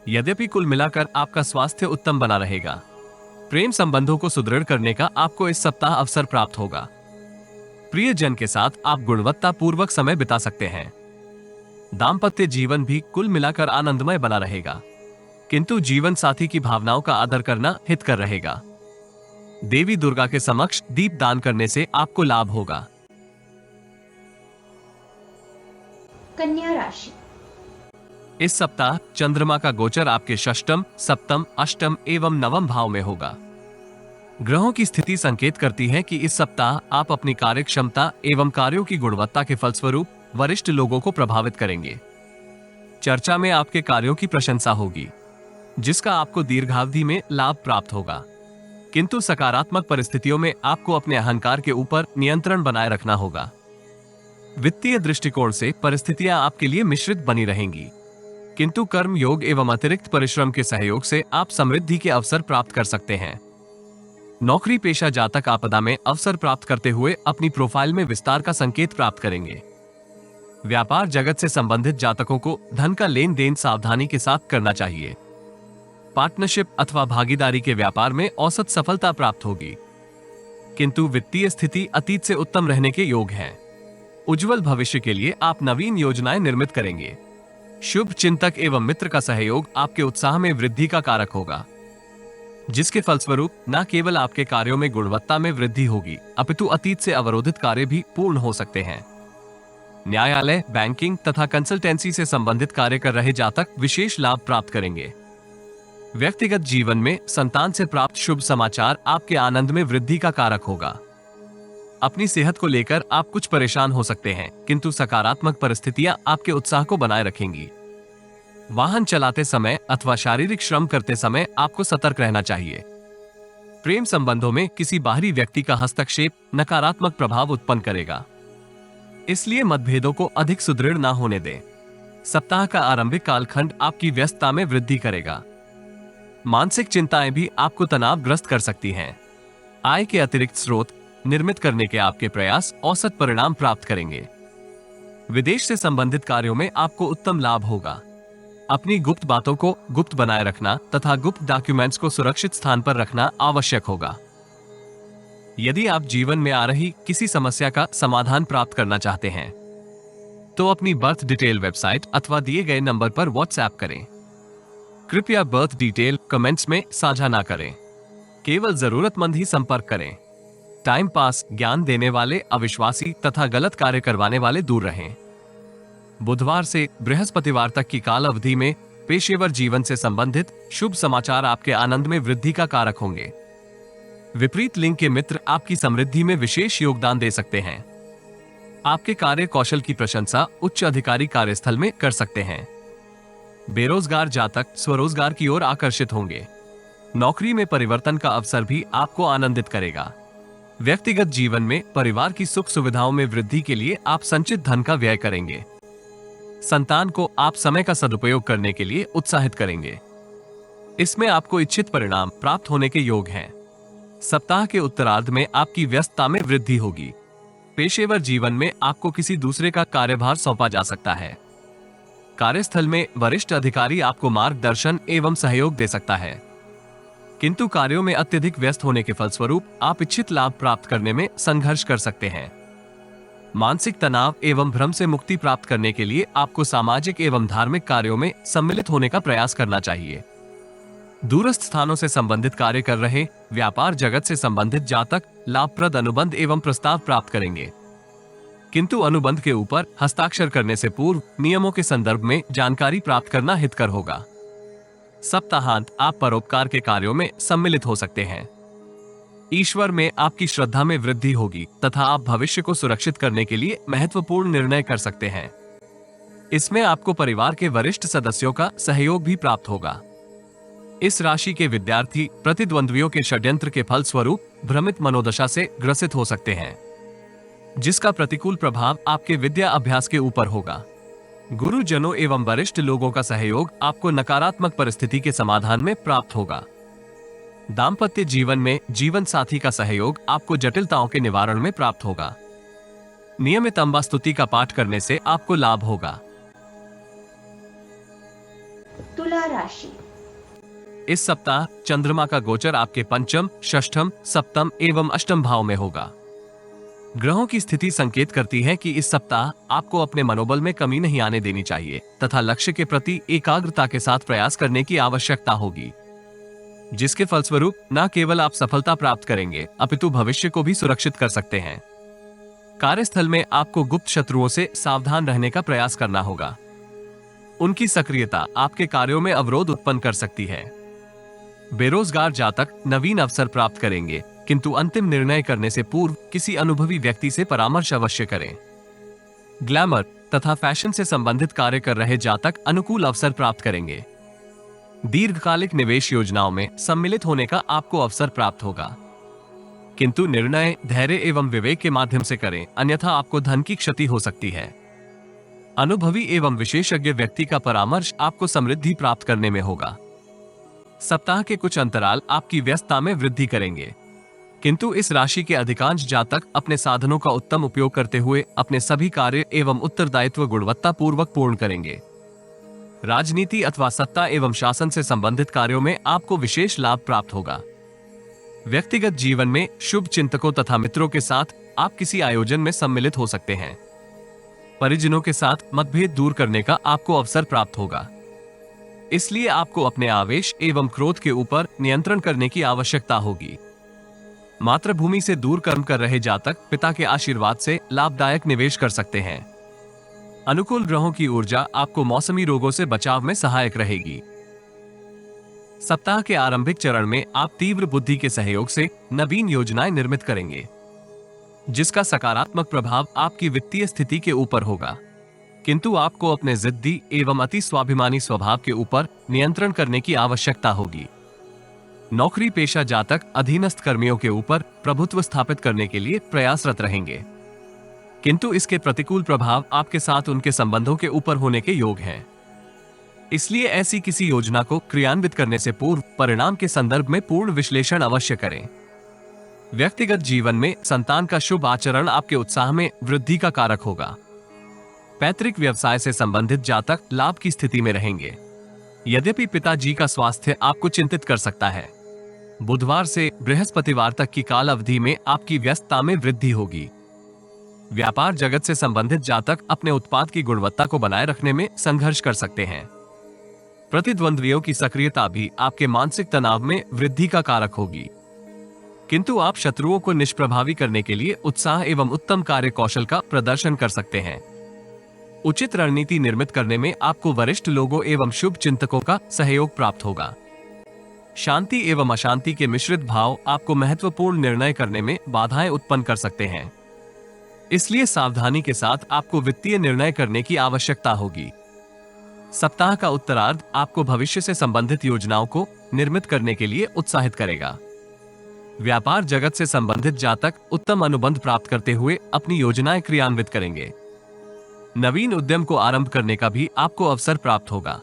यद्यपि कुल मिलाकर आपका स्वास्थ्य उत्तम बना रहेगा। प्रेम संबंधों को सुदृढ़ करने का आपको इस सप्ताह अवसर प्राप्त होगा। प्रियजन के साथ आप गुणवत्तापूर्वक समय बिता सकते हैं। दाम्पत्य जीवन भी कुल मिलाकर आनंदमय बना रहेगा, किंतु जीवन साथी की भावनाओं का आदर करना हितकर रहेगा। देवी दुर्गा के समक्ष दीप दान करने से आपको लाभ होगा। कन्या राशि। इस सप्ताह चंद्रमा का गोचर आपके षष्टम, सप्तम, अष्टम एवं नवम भाव में होगा। ग्रहों की स्थिति संकेत करती है कि इस सप्ताह आप अपनी कार्य क्षमता एवं कार्यों की गुणवत्ता के फलस्वरूप वरिष्ठ लोगों को प्रभावित करेंगे। चर्चा में आपके कार्यों की प्रशंसा होगी। जिसका आपको दीर्घावधि में लाभ प्राप्त होगा। किंतु सकारात्मक परिस्थितियों में आपको अपने अहंकार के ऊपर नियंत्रण बनाए रखना होगा। वित्तीय दृष्टिकोण से परिस्थितियां आपके लिए मिश्रित बनी रहेंगी, किंतु कर्म योग एवं अतिरिक्त परिश्रम के सहयोग से आप समृद्धि के अवसर प्राप्त कर सकते हैं। नौकरी पेशा जातक आपदा में अवसर प्राप्त करते हुए अपनी प्रोफाइल में विस्तार का संकेत प्राप्त करेंगे। व्यापार जगत से संबंधित जातकों को धन का लेन देन सावधानी के साथ करना चाहिए। पार्टनरशिप अथवा भागीदारी के व्यापार में औसत सफलता प्राप्त होगी, किंतु वित्तीय स्थिति अतीत से उत्तम रहने के योग है। उज्जवल भविष्य के लिए आप नवीन योजनाएं निर्मित करेंगे। शुभ चिंतक एवं मित्र का सहयोग आपके उत्साह में वृद्धि का कारक होगा, जिसके फलस्वरूप न केवल आपके कार्यों में गुणवत्ता में वृद्धि होगी, अपितु अतीत से अवरोधित कार्य भी पूर्ण हो सकते हैं। न्यायालय, बैंकिंग तथा कंसल्टेंसी से संबंधित कार्य कर रहे जातक विशेष लाभ प्राप्त करेंगे। व्यक्तिगत जीवन में संतान से प्राप्त शुभ समाचार आपके आनंद में वृद्धि का कारक होगा। अपनी सेहत को लेकर आप कुछ परेशान हो सकते हैं, किंतु सकारात्मक परिस्थितियां आपके उत्साह को बनाए रखेंगी। वाहन चलाते समय अथवा शारीरिक श्रम करते समय आपको सतर्क रहना चाहिए। प्रेम संबंधों में किसी बाहरी व्यक्ति का हस्तक्षेप नकारात्मक प्रभाव उत्पन्न करेगा, इसलिए मतभेदों को अधिक सुदृढ़ ना होने दें। सप्ताह का आरंभिक कालखंड आपकी व्यस्तता में वृद्धि करेगा। मानसिक चिंताएं भी आपको तनावग्रस्त कर सकती हैं। आय के अतिरिक्त स्रोत निर्मित करने के आपके प्रयास औसत परिणाम प्राप्त करेंगे। विदेश से संबंधित कार्यों में आपको उत्तम लाभ होगा। अपनी गुप्त बातों को गुप्त बनाए रखना तथा गुप्त डॉक्यूमेंट्स को सुरक्षित स्थान पर रखना आवश्यक होगा। यदि आप जीवन में आ रही किसी समस्या का समाधान प्राप्त करना चाहते हैं, तो अपनी बर्थ डिटेल वेबसाइट अथवा दिए गए नंबर पर व्हाट्सएप करें। कृपया बर्थ डिटेल कमेंट्स में साझा ना करें, केवल जरूरतमंद ही संपर्क करें। टाइम पास, ज्ञान देने वाले, अविश्वासी तथा गलत कार्य करवाने वाले दूर रहें। बुधवार से बृहस्पतिवार तक की काल अवधि में पेशेवर जीवन से संबंधित शुभ समाचार आपके आनंद में वृद्धि का कारक होंगे। विपरीत लिंग के मित्र आपकी समृद्धि में विशेष योगदान दे सकते हैं। आपके कार्य कौशल की प्रशंसा उच्च अधिकारी कार्यस्थल में कर सकते हैं। बेरोजगार जातक स्वरोजगार की ओर आकर्षित होंगे। नौकरी में परिवर्तन का अवसर भी आपको आनंदित करेगा। व्यक्तिगत जीवन में परिवार की सुख सुविधाओं में वृद्धि के लिए आप संचित धन का व्यय करेंगे। संतान को आप समय का सदुपयोग करने के लिए उत्साहित करेंगे। इसमें आपको इच्छित परिणाम प्राप्त होने के योग हैं। सप्ताह के उत्तरार्ध में आपकी व्यस्तता में वृद्धि होगी। पेशेवर जीवन में आपको किसी दूसरे का कार्यभार सौंपा जा सकता है। कार्यस्थल में वरिष्ठ अधिकारी आपको मार्गदर्शन एवं सहयोग दे सकता है, किंतु कार्यों में अत्यधिक व्यस्त होने के फलस्वरूप आप इच्छित लाभ प्राप्त करने में संघर्ष कर सकते हैं। मानसिक तनाव एवं भ्रम से मुक्ति प्राप्त करने के लिए आपको सामाजिक एवं धार्मिक कार्यों में सम्मिलित होने का प्रयास करना चाहिए। दूरस्थ स्थानों से संबंधित कार्य कर रहे व्यापार जगत से संबंधित जातक लाभप्रद अनुबंध एवं प्रस्ताव प्राप्त करेंगे, किंतु अनुबंध के ऊपर हस्ताक्षर करने से पूर्व नियमों के संदर्भ में जानकारी प्राप्त करना हितकर होगा। सप्ताहांत आप परोपकार के कार्यों में सम्मिलित हो सकते हैं। ईश्वर में आपकी श्रद्धा में वृद्धि होगी तथा आप भविष्य को सुरक्षित करने के लिए महत्वपूर्ण निर्णय कर सकते हैं। इसमें आपको परिवार के वरिष्ठ सदस्यों का सहयोग भी प्राप्त होगा। इस राशि के विद्यार्थी प्रतिद्वंद्वियों के षड्यंत्र के फलस्वरूप भ्रमित मनोदशा से ग्रसित हो सकते हैं, जिसका प्रतिकूल प्रभाव आपके विद्या अभ्यास के ऊपर होगा। गुरुजनों एवं वरिष्ठ लोगों का सहयोग आपको नकारात्मक परिस्थिति के समाधान में प्राप्त होगा। दाम्पत्य जीवन में जीवन साथी का सहयोग आपको जटिलताओं के निवारण में प्राप्त होगा। नियमित अम्बा स्तुति का पाठ करने से आपको लाभ होगा। तुला राशि। इस सप्ताह चंद्रमा का गोचर आपके पंचम, षष्ठम, सप्तम एवं अष्टम भाव में होगा। ग्रहों की स्थिति संकेत करती है कि इस सप्ताह आपको अपने मनोबल में कमी नहीं आने देनी चाहिए तथा लक्ष्य के प्रति एकाग्रता के साथ प्रयास करने की आवश्यकता होगी, जिसके फलस्वरूप न केवल आप सफलता प्राप्त करेंगे अपितु भविष्य को भी सुरक्षित कर सकते हैं। कार्यस्थल में आपको गुप्त शत्रुओं से सावधान रहने का प्रयास करना होगा। उनकी सक्रियता आपके कार्यों में अवरोध उत्पन्न कर सकती है। बेरोजगार जातक नवीन अवसर प्राप्त करेंगे, किंतु अंतिम निर्णय करने से पूर्व किसी अनुभवी व्यक्ति से परामर्श अवश्य करें। ग्लैमर तथा फैशन से संबंधित कार्य कर रहे जातक अनुकूल अवसर प्राप्त करेंगे। दीर्घकालिक निवेश योजनाओं में सम्मिलित होने का आपको अवसर प्राप्त होगा, किंतु निर्णय धैर्य एवं विवेक के माध्यम से करें, अन्यथा आपको धन की क्षति हो सकती है। अनुभवी एवं विशेषज्ञ व्यक्ति का परामर्श आपको समृद्धि प्राप्त करने में होगा। सप्ताह के कुछ अंतराल आपकी व्यस्तता में वृद्धि करेंगे, किंतु इस राशि के अधिकांश जातक अपने साधनों का उत्तम उपयोग करते हुए अपने सभी कार्य एवं उत्तरदायित्व गुणवत्ता पूर्वक पूर्ण करेंगे। राजनीति अथवा सत्ता एवं शासन से संबंधित कार्यों में आपको विशेष लाभ प्राप्त होगा। व्यक्तिगत जीवन में शुभ चिंतकों तथा मित्रों के साथ आप किसी आयोजन में सम्मिलित हो सकते हैं। परिजनों के साथ मतभेद दूर करने का आपको अवसर प्राप्त होगा, इसलिए आपको अपने आवेश एवं क्रोध के ऊपर नियंत्रण करने की आवश्यकता होगी। मातृभूमि से दूर कर्म कर रहे जातक पिता के आशीर्वाद से लाभदायक निवेश कर सकते हैं। अनुकूल ग्रहों की ऊर्जा आपको मौसमी रोगों से बचाव में सहायक रहेगी। सप्ताह के आरंभिक चरण में आप तीव्र बुद्धि के सहयोग से नवीन योजनाएं निर्मित करेंगे, जिसका सकारात्मक प्रभाव आपकी वित्तीय स्थिति के ऊपर होगा, किंतु आपको अपने जिद्दी एवं अति स्वाभिमानी स्वभाव के ऊपर नियंत्रण करने की आवश्यकता होगी। नौकरी पेशा जातक अधीनस्थ कर्मियों के ऊपर प्रभुत्व स्थापित करने के लिए प्रयासरत रहेंगे, किंतु इसके प्रतिकूल प्रभाव आपके साथ उनके संबंधों के ऊपर होने के योग हैं। इसलिए ऐसी किसी योजना को क्रियान्वित करने से पूर्व परिणाम के संदर्भ में पूर्ण विश्लेषण अवश्य करें। व्यक्तिगत जीवन में संतान का शुभ आचरण आपके उत्साह में वृद्धि का कारक होगा। पैतृक व्यवसाय से संबंधित जातक लाभ की स्थिति में रहेंगे, यद्यपि पिताजी का स्वास्थ्य आपको चिंतित कर सकता है। बुधवार से बृहस्पतिवार तक की काल अवधि में आपकी व्यस्तता में वृद्धि होगी। व्यापार जगत से संबंधित जातक अपने उत्पाद की गुणवत्ता को बनाए रखने में संघर्ष कर सकते हैं। प्रतिद्वंद्वियों की सक्रियता भी आपके मानसिक तनाव में वृद्धि का कारक होगी, किंतु आप शत्रुओं को निष्प्रभावी करने के लिए उत्साह एवं उत्तम कार्य कौशल का प्रदर्शन कर सकते हैं। उचित रणनीति निर्मित करने में आपको वरिष्ठ लोगों एवं शुभ चिंतकों का सहयोग प्राप्त होगा। शांति एवं अशांति के मिश्रित भाव आपको महत्वपूर्ण निर्णय करने में बाधाएं उत्पन्न कर सकते हैं, इसलिए सावधानी के साथ आपको वित्तीय निर्णय करने की आवश्यकता होगी। सप्ताह का उत्तरार्ध आपको भविष्य से संबंधित योजनाओं को निर्मित करने के लिए उत्साहित करेगा। व्यापार जगत से संबंधित जातक उत्तम अनुबंध प्राप्त करते हुए अपनी योजनाएं क्रियान्वित करेंगे। नवीन उद्यम को आरंभ करने का भी आपको अवसर प्राप्त होगा।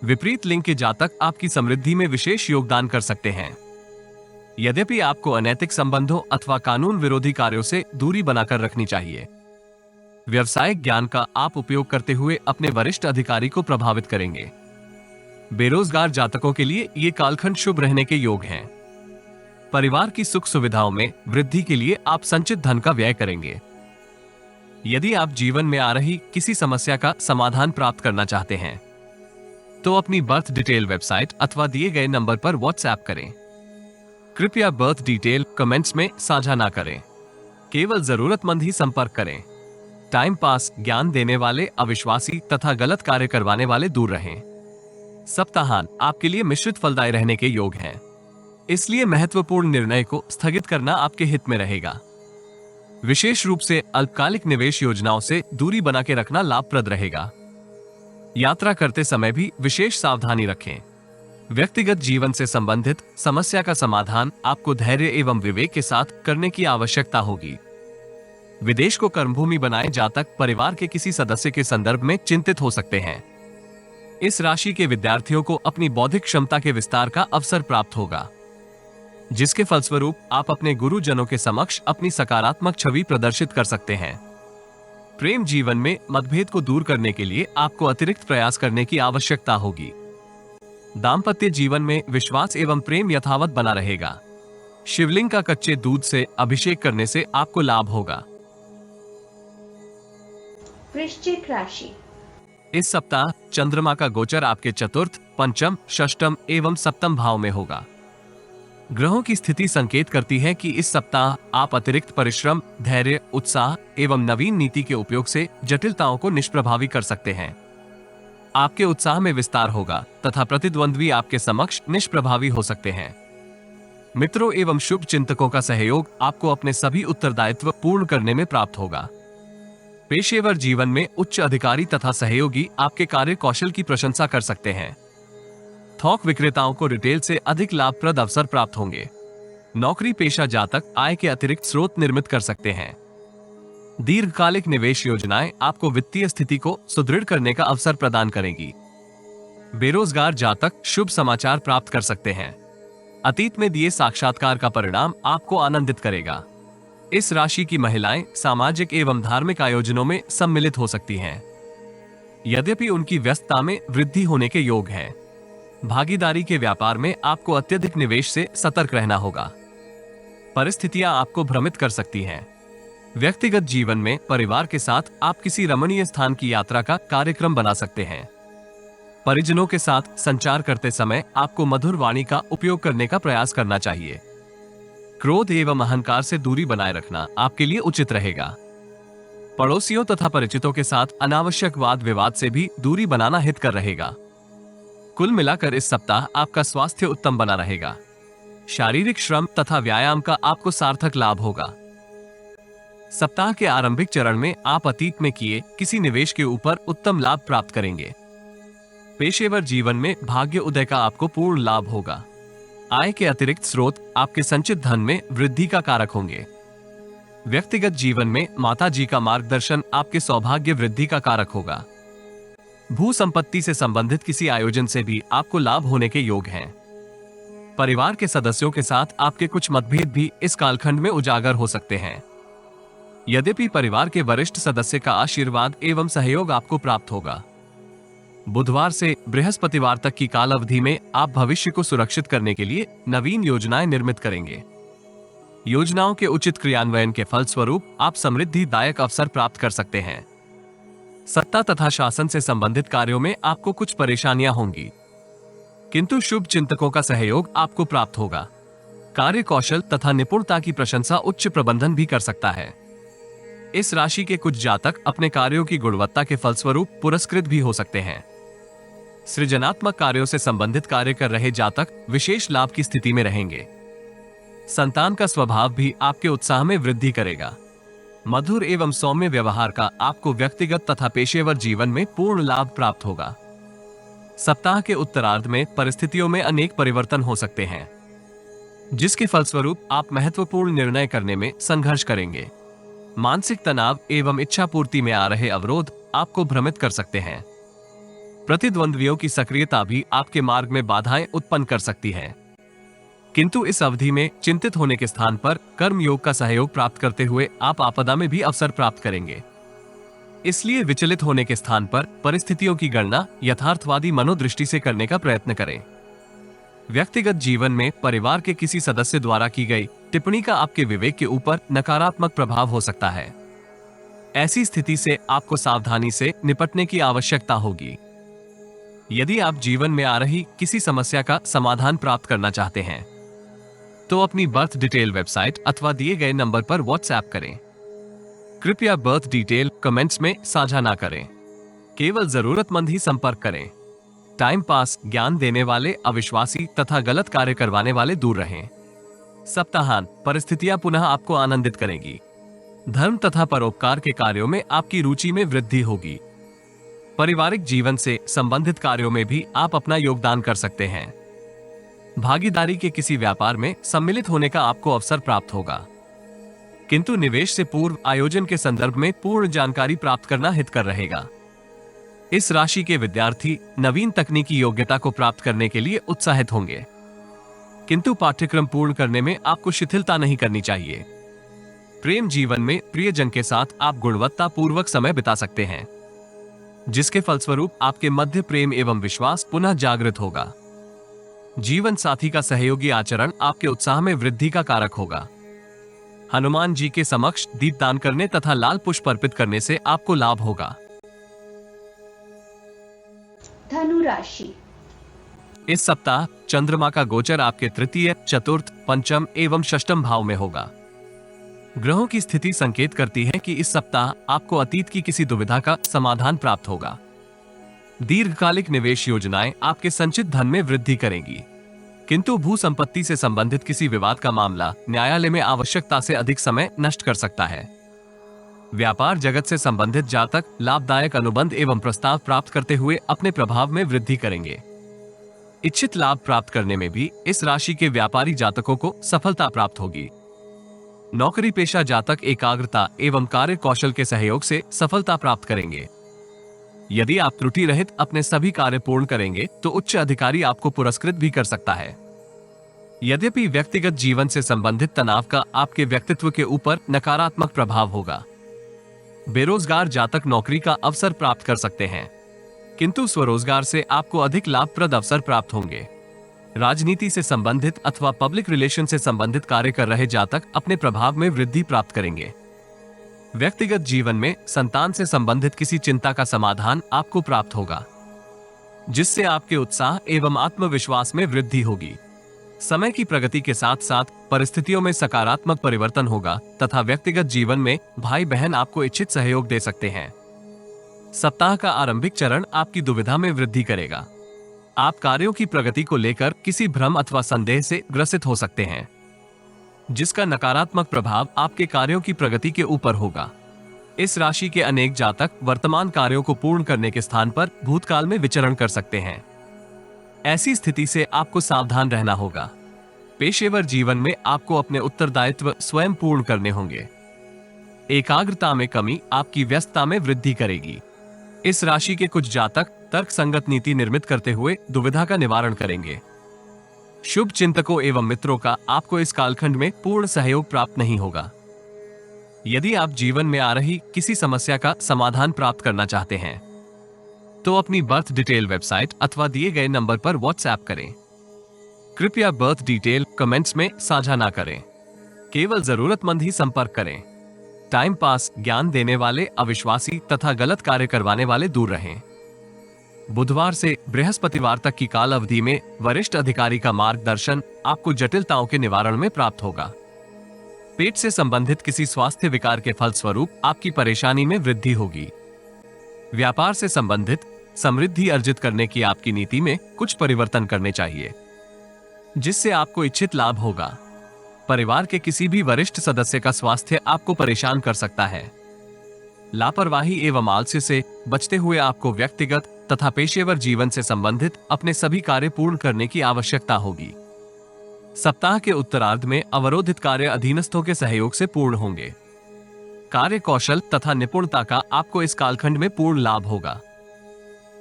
विपरीत लिंग के जातक आपकी समृद्धि में विशेष योगदान कर सकते हैं, यद्यपि आपको अनैतिक संबंधों अथवा कानून विरोधी कार्यों से दूरी बनाकर रखनी चाहिए। व्यवसायिक ज्ञान का आप उपयोग करते हुए अपने वरिष्ठ अधिकारी को प्रभावित करेंगे। बेरोजगार जातकों के लिए ये कालखंड शुभ रहने के योग हैं। परिवार की सुख सुविधाओं में वृद्धि के लिए आप संचित धन का व्यय करेंगे। यदि आप जीवन में आ रही किसी समस्या का समाधान प्राप्त करना चाहते हैं, तो अपनी बर्थ डिटेल वेबसाइट अथवा दिए गए नंबर पर व्हाट्सएप करें। कृपया बर्थ डिटेल कमेंट्स में साझा ना करें, केवल जरूरतमंद ही संपर्क करें। टाइम पास, ज्ञान देने वाले अविश्वासी तथा गलत कार्य करवाने वाले दूर रहें। सप्ताहांत आपके लिए मिश्रित फलदायी रहने के योग हैं, इसलिए महत्वपूर्ण निर्णय को स्थगित करना आपके हित में रहेगा। विशेष रूप से अल्पकालिक निवेश योजनाओं से दूरी बना के रखना लाभप्रद रहेगा। यात्रा करते समय भी विशेष सावधानी रखें। व्यक्तिगत जीवन से संबंधित समस्या का समाधान आपको धैर्य एवं विवेक के साथ करने की आवश्यकता होगी। विदेश को कर्मभूमि बनाए जातक परिवार के किसी सदस्य के संदर्भ में चिंतित हो सकते हैं। इस राशि के विद्यार्थियों को अपनी बौद्धिक क्षमता के विस्तार का अवसर प्राप्त होगा, जिसके फलस्वरूप आप अपने गुरुजनों के समक्ष अपनी सकारात्मक छवि प्रदर्शित कर सकते हैं। प्रेम जीवन में मतभेद को दूर करने के लिए आपको अतिरिक्त प्रयास करने की आवश्यकता होगी। दाम्पत्य जीवन में विश्वास एवं प्रेम यथावत बना रहेगा। शिवलिंग का कच्चे दूध से अभिषेक करने से आपको लाभ होगा। वृश्चिक राशि। इस सप्ताह चंद्रमा का गोचर आपके चतुर्थ, पंचम, षष्ठम एवं सप्तम भाव में होगा। ग्रहों की स्थिति संकेत करती है कि इस सप्ताह आप अतिरिक्त परिश्रम, धैर्य, उत्साह एवं नवीन नीति के उपयोग से जटिलताओं को निष्प्रभावी कर सकते हैं। आपके उत्साह में विस्तार होगा तथा प्रतिद्वंद्वी आपके समक्ष निष्प्रभावी हो सकते हैं। मित्रों एवं शुभ चिंतकों का सहयोग आपको अपने सभी उत्तरदायित्व पूर्ण करने में प्राप्त होगा। पेशेवर जीवन में उच्च अधिकारी तथा सहयोगी आपके कार्य कौशल की प्रशंसा कर सकते हैं। थोक विक्रेताओं को रिटेल से अधिक लाभप्रद अवसर प्राप्त होंगे। नौकरी पेशा जातक आय के अतिरिक्त स्रोत निर्मित कर सकते हैं। दीर्घकालिक निवेश योजनाएं आपको वित्तीय स्थिति को सुदृढ़ करने का अवसर प्रदान करेंगी। बेरोजगार जातक शुभ समाचार प्राप्त कर सकते हैं। अतीत में दिए साक्षात्कार का परिणाम आपको आनंदित करेगा। इस राशि की महिलाएं सामाजिक एवं धार्मिक आयोजनों में सम्मिलित हो सकती हैं। यद्यपि उनकी व्यस्तता में वृद्धि होने के योग है। भागीदारी के व्यापार में आपको अत्यधिक निवेश से सतर्क रहना होगा। परिस्थितियां आपको भ्रमित कर सकती हैं। व्यक्तिगत जीवन में परिवार के साथ आप किसी रमणीय स्थान की यात्रा का कार्यक्रम बना सकते हैं। परिजनों के साथ संचार करते समय आपको मधुर वाणी का उपयोग करने का प्रयास करना चाहिए। क्रोध एवं अहंकार से दूरी बनाए रखना आपके लिए उचित रहेगा। पड़ोसियों तथा परिचितों के साथ अनावश्यक वाद विवाद से भी दूरी बनाना हितकर रहेगा। कुल मिलाकर इस सप्ताह आपका स्वास्थ्य उत्तम बना रहेगा। शारीरिक श्रम तथा व्यायाम का आपको सार्थक लाभ होगा। सप्ताह के आरंभिक चरण में आप अतीत में किए किसी निवेश के ऊपर उत्तम लाभ प्राप्त करेंगे। पेशेवर जीवन में भाग्य उदय का आपको पूर्ण लाभ होगा। आय के अतिरिक्त स्रोत आपके संचित धन में वृद्धि का कारक होंगे। व्यक्तिगत जीवन में माता जी का मार्गदर्शन आपके सौभाग्य वृद्धि का कारक होगा। भू संपत्ति से संबंधित किसी आयोजन से भी आपको लाभ होने के योग हैं। परिवार के सदस्यों के साथ आपके कुछ मतभेद भी इस कालखंड में उजागर हो सकते हैं। यद्यपि परिवार के वरिष्ठ सदस्य का आशीर्वाद एवं सहयोग आपको प्राप्त होगा। बुधवार से बृहस्पतिवार तक की काल अवधि में आप भविष्य को सुरक्षित करने के लिए नवीन योजनाएं निर्मित करेंगे। योजनाओं के उचित क्रियान्वयन के फलस्वरूप आप समृद्धिदायक अवसर प्राप्त कर सकते हैं। सत्ता तथा शासन से संबंधित कार्यों में आपको कुछ परेशानियां होंगी, किंतु शुभ चिंतकों का सहयोग आपको प्राप्त होगा। कार्य कौशल तथा निपुणता की प्रशंसा उच्च प्रबंधन भी कर सकता है। इस राशि के कुछ जातक अपने कार्यों की गुणवत्ता के फलस्वरूप पुरस्कृत भी हो सकते हैं। सृजनात्मक कार्यों से संबंधित कार्य कर रहे जातक विशेष लाभ की स्थिति में रहेंगे। संतान का स्वभाव भी आपके उत्साह में वृद्धि करेगा। मधुर एवं सौम्य व्यवहार का आपको व्यक्तिगत तथा पेशेवर जीवन में पूर्ण लाभ प्राप्त होगा। सप्ताह के उत्तरार्ध में परिस्थितियों में अनेक परिवर्तन हो सकते हैं, जिसके फलस्वरूप आप महत्वपूर्ण निर्णय करने में संघर्ष करेंगे। मानसिक तनाव एवं इच्छा पूर्ति में आ रहे अवरोध आपको भ्रमित कर सकते हैं। प्रतिद्वंद्वियों की सक्रियता भी आपके मार्ग में बाधाएं उत्पन्न कर सकती है, किंतु इस अवधि में चिंतित होने के स्थान पर कर्म योग का सहयोग प्राप्त करते हुए आप आपदा में भी अवसर प्राप्त करेंगे। इसलिए विचलित होने के स्थान पर परिस्थितियों की गणना यथार्थवादी मनोदृष्टि से करने का प्रयत्न करें। व्यक्तिगत जीवन में परिवार के किसी सदस्य द्वारा की गई टिप्पणी का आपके विवेक के ऊपर नकारात्मक प्रभाव हो सकता है। ऐसी स्थिति से आपको सावधानी से निपटने की आवश्यकता होगी। यदि आप जीवन में आ रही किसी समस्या का समाधान प्राप्त करना चाहते हैं तो अपनी बर्थ डिटेल वेबसाइट अथवा दिए गए नंबर पर व्हाट्सएप करें। कृपया बर्थ डिटेल कमेंट्स में साझा ना करें। केवल जरूरतमंद ही संपर्क करें। टाइम पास, ज्ञान देने वाले अविश्वासी तथा गलत कार्य करवाने वाले दूर रहें। सप्ताहांत परिस्थितियां पुनः आपको आनंदित करेंगी। धर्म तथा परोपकार के कार्यों में आपकी रुचि में वृद्धि होगी। पारिवारिक जीवन से संबंधित कार्यों में भी आप अपना योगदान कर सकते हैं। भागीदारी के किसी व्यापार में सम्मिलित होने का आपको अवसर प्राप्त होगा, किंतु निवेश से पूर्व आयोजन के संदर्भ में पूर्ण जानकारी प्राप्त करना हितकर रहेगा। इस राशि के विद्यार्थी नवीन तकनीकी योग्यता को प्राप्त करने के लिए उत्साहित होंगे, किंतु पाठ्यक्रम पूर्ण करने में आपको शिथिलता नहीं करनी चाहिए। प्रेम जीवन में प्रियजन के साथ आप गुणवत्ता पूर्वक समय बिता सकते हैं, जिसके फलस्वरूप आपके मध्य प्रेम एवं विश्वास पुनः जागृत होगा। जीवन साथी का सहयोगी आचरण आपके उत्साह में वृद्धि का कारक होगा। हनुमान जी के समक्ष दीपदान करने तथा लाल पुष्प अर्पित करने से आपको लाभ होगा। धनु राशि। इस सप्ताह चंद्रमा का गोचर आपके तृतीय, चतुर्थ, पंचम एवं षष्ठम भाव में होगा। ग्रहों की स्थिति संकेत करती है कि इस सप्ताह आपको अतीत की किसी दुविधा का समाधान प्राप्त होगा। दीर्घकालिक निवेश योजनाएं आपके संचित धन में वृद्धि करेंगी, किंतु भू संपत्ति से संबंधित किसी विवाद का मामला न्यायालय में आवश्यकता से अधिक समय नष्ट कर सकता है। व्यापार जगत से संबंधित जातक लाभदायक अनुबंध एवं प्रस्ताव प्राप्त करते हुए अपने प्रभाव में वृद्धि करेंगे। इच्छित लाभ प्राप्त करने में भी इस राशि के व्यापारी जातकों को सफलता प्राप्त होगी। नौकरी पेशा जातक एकाग्रता एवं कार्य कौशल के सहयोग से सफलता प्राप्त करेंगे। यदि आप त्रुटि रहित अपने सभी कार्य पूर्ण करेंगे तो उच्च अधिकारी आपको पुरस्कृत भी कर सकता है। यद्यपि व्यक्तिगत जीवन से संबंधित तनाव का आपके व्यक्तित्व के ऊपर नकारात्मक प्रभाव होगा। बेरोजगार जातक नौकरी का अवसर प्राप्त कर सकते हैं, किंतु स्वरोजगार से आपको अधिक लाभप्रद अवसर प्राप्त होंगे। राजनीति से संबंधित अथवा पब्लिक रिलेशन से संबंधित कार्य कर रहे जातक अपने प्रभाव में वृद्धि प्राप्त करेंगे। व्यक्तिगत जीवन में संतान से संबंधित किसी चिंता का समाधान आपको प्राप्त होगा, जिससे आपके उत्साह एवं आत्मविश्वास में वृद्धि होगी। समय की प्रगति के साथ साथ परिस्थितियों में सकारात्मक परिवर्तन होगा तथा व्यक्तिगत जीवन में भाई बहन आपको इच्छित सहयोग दे सकते हैं। सप्ताह का आरंभिक चरण आपकी दुविधा में वृद्धि करेगा। आप कार्यों की प्रगति को लेकर किसी भ्रम अथवा संदेह से ग्रसित हो सकते हैं, जिसका नकारात्मक प्रभाव आपके कार्यों की प्रगति के ऊपर होगा। इस राशि के अनेक जातक वर्तमान कार्यों को पूर्ण करने के स्थान पर भूतकाल में विचरण कर सकते हैं। ऐसी स्थिति से आपको सावधान रहना होगा। पेशेवर जीवन में आपको अपने उत्तरदायित्व स्वयं पूर्ण करने होंगे। एकाग्रता में कमी आपकी व्यस्तता में वृद्धि करेगी। इस राशि के कुछ जातक तर्क संगत नीति निर्मित करते हुए दुविधा का निवारण करेंगे। शुभ चिंतकों एवं मित्रों का आपको इस कालखंड में पूर्ण सहयोग प्राप्त नहीं होगा। यदि आप जीवन में आ रही किसी समस्या का समाधान प्राप्त करना चाहते हैं तो अपनी बर्थ डिटेल वेबसाइट अथवा दिए गए नंबर पर व्हाट्सएप करें। कृपया बर्थ डिटेल कमेंट्स में साझा ना करें। केवल जरूरतमंद ही संपर्क करें। टाइम पास, ज्ञान देने वाले अविश्वासी तथा गलत कार्य करवाने वाले दूर रहें। बुधवार से बृहस्पतिवार तक की काल अवधि में वरिष्ठ अधिकारी का मार्गदर्शन आपको जटिलताओं के निवारण में प्राप्त होगा। पेट से संबंधित किसी स्वास्थ्य विकार के फलस्वरूप आपकी परेशानी में वृद्धि होगी। व्यापार से संबंधित समृद्धि अर्जित करने की आपकी नीति में कुछ परिवर्तन करने चाहिए, जिससे आपको इच्छित लाभ होगा। परिवार के किसी भी वरिष्ठ सदस्य का स्वास्थ्य आपको परेशान कर सकता है। लापरवाही एवं आलस्य से बचते हुए आपको व्यक्तिगत तथा पेशेवर जीवन से संबंधित अपने सभी कार्य पूर्ण करने की आवश्यकता होगी। सप्ताह के उत्तरार्ध में अवरोधित कार्य अधीनस्थों के सहयोग से पूर्ण होंगे। कार्य कौशल तथा निपुणता का आपको इस कालखंड में पूर्ण लाभ होगा।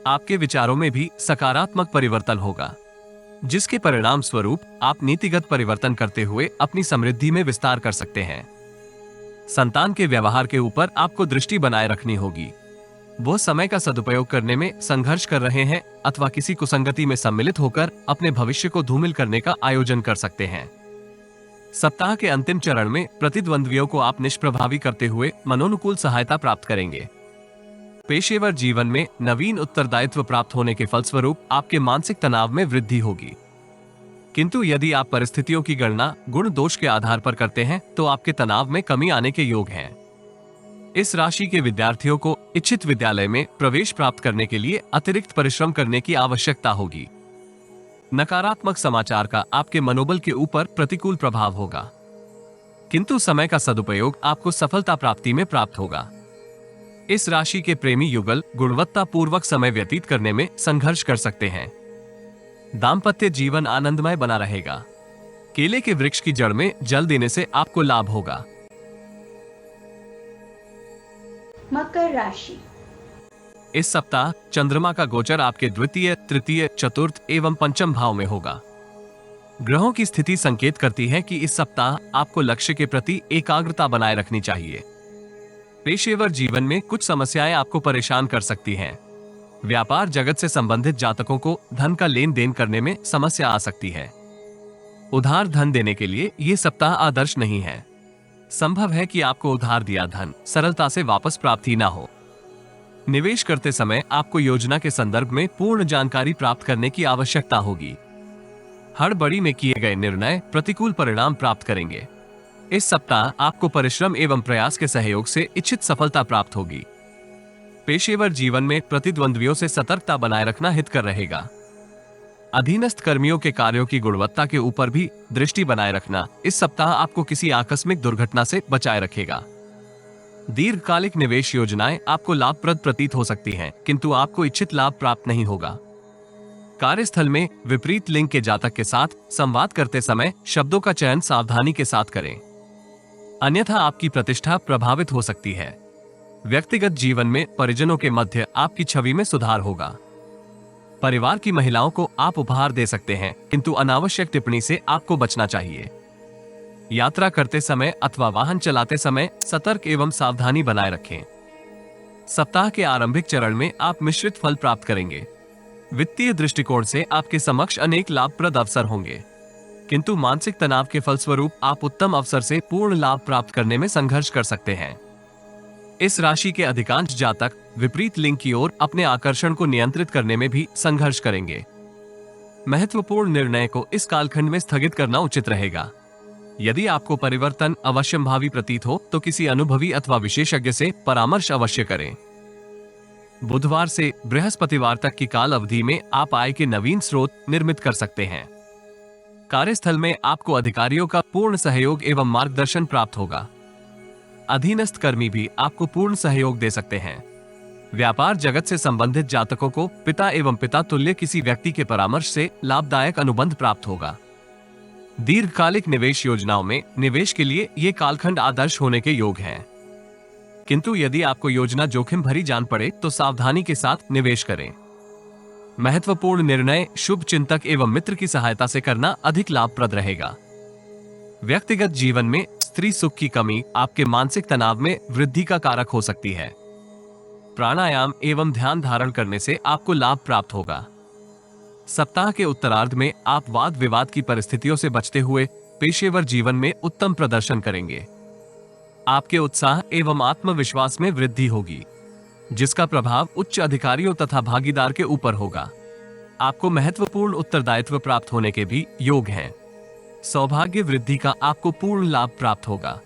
आपके विचारों में भी सकारात्मक परिवर्तन होगा, जिसके परिणाम स्वरूप आप नीतिगत परिवर्तन करते हुए अपनी समृद्धि में विस्तार कर सकते हैं। संतान के व्यवहार के ऊपर आपको दृष्टि बनाए रखनी होगी। वो समय का सदुपयोग करने में संघर्ष कर रहे हैं अथवा किसी कुसंगति में सम्मिलित होकर अपने भविष्य को धूमिल करने का आयोजन कर सकते हैं। सप्ताह के अंतिम चरण में प्रतिद्वंद्वियों को आप निष्प्रभावी करते हुए मनोनुकूल सहायता प्राप्त करेंगे। पेशेवर जीवन में नवीन उत्तरदायित्व प्राप्त होने के फलस्वरूप आपके मानसिक तनाव में वृद्धि होगी। किंतु यदि आप परिस्थितियों की गणना गुण दोष के आधार पर करते हैं तो आपके तनाव में कमी आने के योग हैं। इस राशि के विद्यार्थियों को इच्छित विद्यालय में प्रवेश प्राप्त करने के लिए अतिरिक्त परिश्रम करने की आवश्यकता होगी। नकारात्मक समाचार का आपके मनोबल के ऊपर प्रतिकूल प्रभाव होगा, किंतु समय का सदुपयोग आपको सफलता प्राप्ति में प्राप्त होगा। इस राशि के प्रेमी युगल गुणवत्ता पूर्वक समय व्यतीत करने में संघर्ष कर सकते हैं। दाम्पत्य जीवन आनंदमय बना रहेगा। केले के वृक्ष की जड़ में जल देने से आपको लाभ होगा। मकर राशि। इस सप्ताह चंद्रमा का गोचर आपके द्वितीय, तृतीय, चतुर्थ एवं पंचम भाव में होगा। ग्रहों की स्थिति संकेत करती है कि इस सप्ताह आपको लक्ष्य के प्रति एकाग्रता बनाए रखनी चाहिए। पेशेवर जीवन में कुछ समस्याएं आपको परेशान कर सकती हैं। व्यापार जगत से संबंधित जातकों को धन का लेन देन करने में समस्या आ सकती है। उधार धन देने के लिए ये सप्ताह आदर्श नहीं है। संभव है कि आपको उधार दिया धन सरलता से वापस प्राप्त ही ना हो। निवेश करते समय आपको योजना के संदर्भ में पूर्ण जानकारी प्राप्त करने की आवश्यकता होगी। हड़बड़ी में किए गए निर्णय प्रतिकूल परिणाम प्राप्त करेंगे। इस सप्ताह आपको परिश्रम एवं प्रयास के सहयोग से इच्छित सफलता प्राप्त होगी। पेशेवर जीवन में प्रतिद्वंद्वियों से सतर्कता बनाए रखना हितकर रहेगा। अधीनस्थ कर्मियों के कार्यों की गुणवत्ता के ऊपर भी दृष्टि बनाए रखना इस सप्ताह आपको किसी आकस्मिक दुर्घटना से बचाए रखेगा। दीर्घकालिक निवेश योजनाएं आपको लाभप्रद प्रतीत हो सकती हैं, किंतु आपको इच्छित लाभ प्राप्त नहीं होगा। कार्यस्थल में विपरीत लिंग के जातक के साथ संवाद करते समय शब्दों का चयन सावधानी के साथ करें, अन्यथा आपकी प्रतिष्ठा प्रभावित हो सकती है। व्यक्तिगत जीवन में परिजनों के मध्य आपकी छवि में सुधार होगा। परिवार की महिलाओं को आप उपहार दे सकते हैं, किंतु अनावश्यक टिप्पणी से आपको बचना चाहिए। यात्रा करते समय अथवा वाहन चलाते समय सतर्क एवं सावधानी बनाए रखें। सप्ताह के आरंभिक चरण में आप मिश्रित फल प्राप्त करेंगे। वित्तीय दृष्टिकोण से आपके समक्ष अनेक लाभप्रद अवसर होंगे, किंतु मानसिक तनाव के फलस्वरूप आप उत्तम अवसर से पूर्ण लाभ प्राप्त करने में संघर्ष कर सकते हैं। इस राशि के अधिकांश जातक विपरीत लिंग की ओर अपने आकर्षण को नियंत्रित करने में भी संघर्ष करेंगे। महत्वपूर्ण निर्णय को इस कालखंड में स्थगित करना उचित रहेगा। यदि आपको परिवर्तन अवश्यंभावी प्रतीत हो तो किसी अनुभवी अथवा विशेषज्ञ से परामर्श अवश्य करें। बुधवार से बृहस्पतिवार तक की काल अवधि में आप आय के नवीन स्रोत निर्मित कर सकते हैं। कार्यस्थल में आपको अधिकारियों का पूर्ण सहयोग एवं मार्गदर्शन प्राप्त होगा। अधीनस्थ कर्मी भी आपको पूर्ण सहयोग दे सकते हैं। व्यापार जगत से संबंधित जातकों को पिता एवं पिता तुल्य किसी व्यक्ति के परामर्श से लाभदायक अनुबंध प्राप्त होगा। दीर्घकालिक निवेश योजनाओं में निवेश के लिए ये कालखंड आदर्श होने के योग है, किंतु यदि आपको योजना जोखिम भरी जान पड़े तो सावधानी के साथ निवेश करें। महत्वपूर्ण निर्णय शुभ चिंतक एवं मित्र की सहायता से करना अधिक लाभप्रद रहेगा। व्यक्तिगत जीवन में स्त्री सुख की कमी आपके मानसिक तनाव में वृद्धि का कारक हो सकती है। प्राणायाम एवं ध्यान धारण करने से आपको लाभ प्राप्त होगा। सप्ताह के उत्तरार्ध में आप वाद विवाद की परिस्थितियों से बचते हुए पेशेवर जीवन में उत्तम प्रदर्शन करेंगे। आपके उत्साह एवं आत्मविश्वास में वृद्धि होगी, जिसका प्रभाव उच्च अधिकारियों तथा भागीदार के ऊपर होगा। आपको महत्वपूर्ण उत्तरदायित्व प्राप्त होने के भी योग हैं। सौभाग्य वृद्धि का आपको पूर्ण लाभ प्राप्त होगा।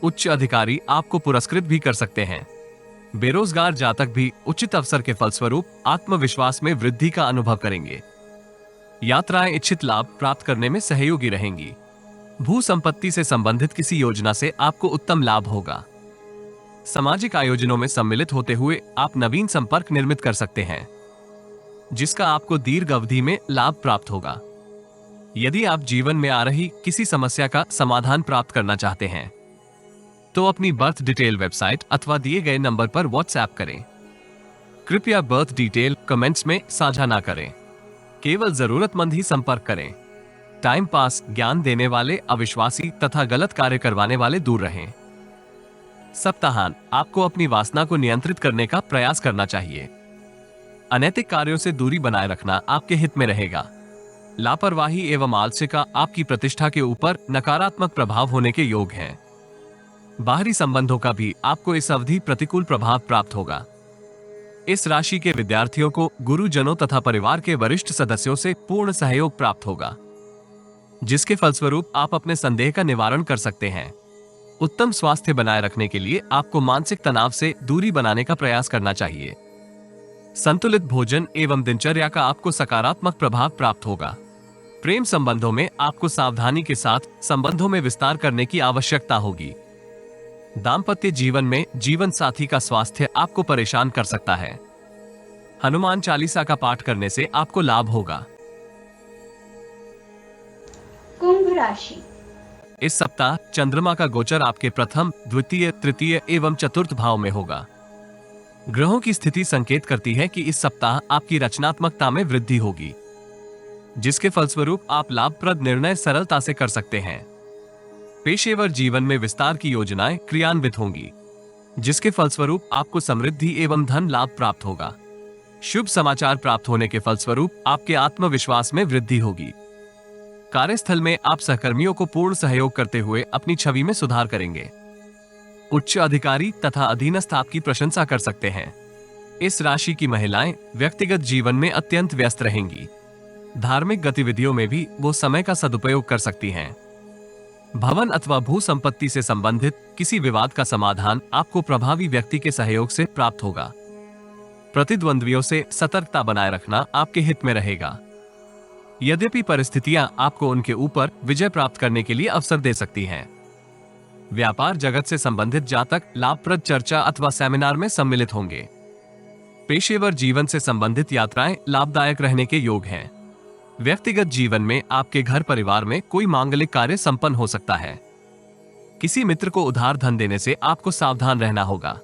उच्च अधिकारी आपको पुरस्कृत भी कर सकते हैं। बेरोजगार जातक भी उचित अवसर के फलस्वरूप आत्मविश्वास में वृद्धि का अनुभव करेंगे। यात्राएं इच्छित लाभ प्राप्त करने में सहयोगी रहेंगी। भू संपत्ति से संबंधित किसी योजना से आपको उत्तम लाभ होगा। सामाजिक आयोजनों में सम्मिलित होते हुए आप नवीन संपर्क निर्मित कर सकते हैं, जिसका आपको दीर्घ अवधि में लाभ प्राप्त होगा। यदि आप जीवन में आ रही किसी समस्या का समाधान प्राप्त करना चाहते हैं तो अपनी बर्थ डिटेल वेबसाइट अथवा दिए गए नंबर पर व्हाट्सएप करें। कृपया बर्थ डिटेल कमेंट्स में साझा ना करें, केवल जरूरतमंद ही संपर्क करें। टाइम पास, ज्ञान देने वाले अविश्वासी तथा गलत कार्य करवाने वाले दूर रहें। सप्ताहांत आपको अपनी वासना को नियंत्रित करने का प्रयास करना चाहिए। अनैतिक कार्यों से दूरी बनाए रखना आपके हित में रहेगा। लापरवाही एवं आलस्य का आपकी प्रतिष्ठा के ऊपर नकारात्मक प्रभाव होने के योग हैं। बाहरी संबंधों का भी आपको इस अवधि प्रतिकूल प्रभाव प्राप्त होगा। इस राशि के विद्यार्थियों को गुरुजनों तथा परिवार के वरिष्ठ सदस्यों से पूर्ण सहयोग प्राप्त होगा, जिसके फलस्वरूप आप अपने संदेह का निवारण कर सकते हैं। उत्तम स्वास्थ्य बनाए रखने के लिए आपको मानसिक तनाव से दूरी बनाने का प्रयास करना चाहिए। संतुलित भोजन एवं दिनचर्या का आपको सकारात्मक प्रभाव प्राप्त होगा। प्रेम संबंधों में आपको सावधानी के साथ संबंधों में विस्तार करने की आवश्यकता होगी। दाम्पत्य जीवन में जीवन साथी का स्वास्थ्य आपको परेशान कर सकता है। हनुमान चालीसा का पाठ करने से आपको लाभ होगा। कुंभ राशि। इस सप्ताह चंद्रमा का गोचर आपके प्रथम, द्वितीय, तृतीय एवं चतुर्थ भाव में होगा। ग्रहों की स्थिति संकेत करती है कि इस सप्ताह आपकी रचनात्मकता में वृद्धि होगी, जिसके फलस्वरूप आप लाभप्रद निर्णय सरलता से कर सकते हैं। पेशेवर जीवन में विस्तार की योजनाएं क्रियान्वित होंगी, जिसके फलस्वरूप आपको समृद्धि एवं धन लाभ प्राप्त होगा। शुभ समाचार प्राप्त होने के फलस्वरूप आपके आत्मविश्वास में वृद्धि होगी। कार्यस्थल में आप सहकर्मियों को पूर्ण सहयोग करते हुए अपनी छवि में सुधार करेंगे। उच्च अधिकारी तथा अधीनस्थ आपकी प्रशंसा कर सकते हैं। इस राशि की महिलाएं व्यक्तिगत जीवन में अत्यंत व्यस्त रहेंगी। धार्मिक गतिविधियों में भी वो समय का सदुपयोग कर सकती हैं। भवन अथवा भू संपत्ति से संबंधित किसी विवाद का समाधान आपको प्रभावी व्यक्ति के सहयोग से प्राप्त होगा। प्रतिद्वंद्वियों से सतर्कता बनाए रखना आपके हित में रहेगा। यद्यपि परिस्थितियां आपको उनके ऊपर विजय प्राप्त करने के लिए अवसर दे सकती हैं। व्यापार जगत से संबंधित जातक लाभप्रद चर्चा अथवा सेमिनार में सम्मिलित होंगे। पेशेवर जीवन से संबंधित यात्राएं लाभदायक रहने के योग हैं। व्यक्तिगत जीवन में आपके घर परिवार में कोई मांगलिक कार्य संपन्न हो सकता है। किसी मित्र को उधार धन देने से आपको सावधान रहना होगा।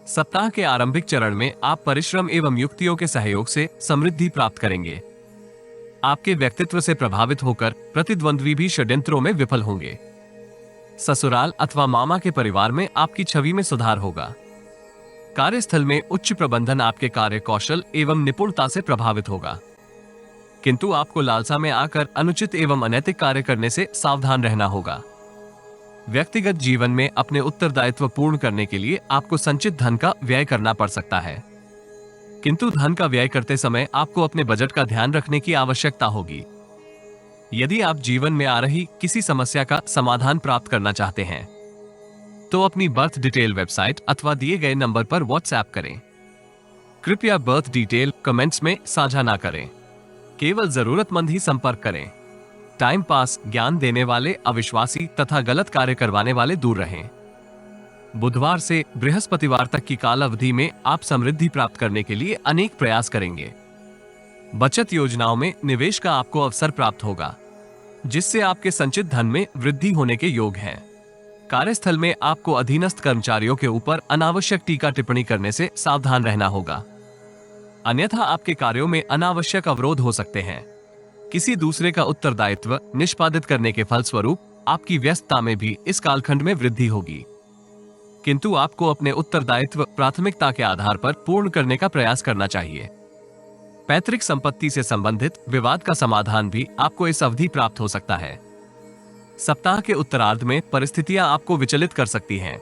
सप्ताह के आरंभिक चरण में आप परिश्रम एवं युक्तियों के सहयोग से समृद्धि प्राप्त करेंगे। आपके व्यक्तित्व से प्रभावित होकर प्रतिद्वंद्वी भी षड्यंत्रों में विफल होंगे। ससुराल अथवा मामा के परिवार में आपकी छवि में सुधार होगा। कार्यस्थल में उच्च प्रबंधन आपके कार्य कौशल एवं निपुणता से प्रभावित होगा, किंतु आपको लालसा में आकर अनुचित एवं अनैतिक कार्य करने से सावधान रहना होगा। व्यक्तिगत जीवन में अपने उत्तरदायित्व पूर्ण करने के लिए आपको संचित धन का व्यय करना पड़ सकता है, किंतु धन का व्यय करते समय आपको अपने बजट का ध्यान रखने की आवश्यकता होगी। यदि आप जीवन में आ रही किसी समस्या का समाधान प्राप्त करना चाहते हैं तो अपनी बर्थ डिटेल वेबसाइट अथवा दिए गए नंबर पर व्हाट्सएप करें। कृपया बर्थ डिटेल कमेंट्स में साझा ना करें, केवल जरूरतमंद ही संपर्क करें। टाइम पास, ज्ञान देने वाले, अविश्वासी तथा गलत कार्य करवाने वाले दूर रहें। बुधवार से बृहस्पतिवार तक की काल अवधि में आप समृद्धि प्राप्त करने के लिए अनेक प्रयास करेंगे। बचत योजनाओं में निवेश का आपको अवसर प्राप्त होगा, जिससे आपके संचित धन में वृद्धि होने के योग हैं। कार्यस्थल में आपको अधीनस्थ कर्मचारियों के ऊपर अनावश्यक टीका टिप्पणी करने से सावधान रहना होगा, अन्यथा आपके कार्यों में अनावश्यक अवरोध हो सकते हैं। किसी दूसरे का उत्तरदायित्व निष्पादित करने के फलस्वरूप आपकी व्यस्तता में भी इस कालखंड में वृद्धि होगी, किंतु आपको अपने उत्तरदायित्व प्राथमिकता के आधार पर पूर्ण करने का प्रयास करना चाहिए। पैतृक संपत्ति से संबंधित विवाद का समाधान भी आपको इस अवधि प्राप्त हो सकता है। सप्ताह के उत्तरार्ध में परिस्थितियां आपको विचलित कर सकती हैं।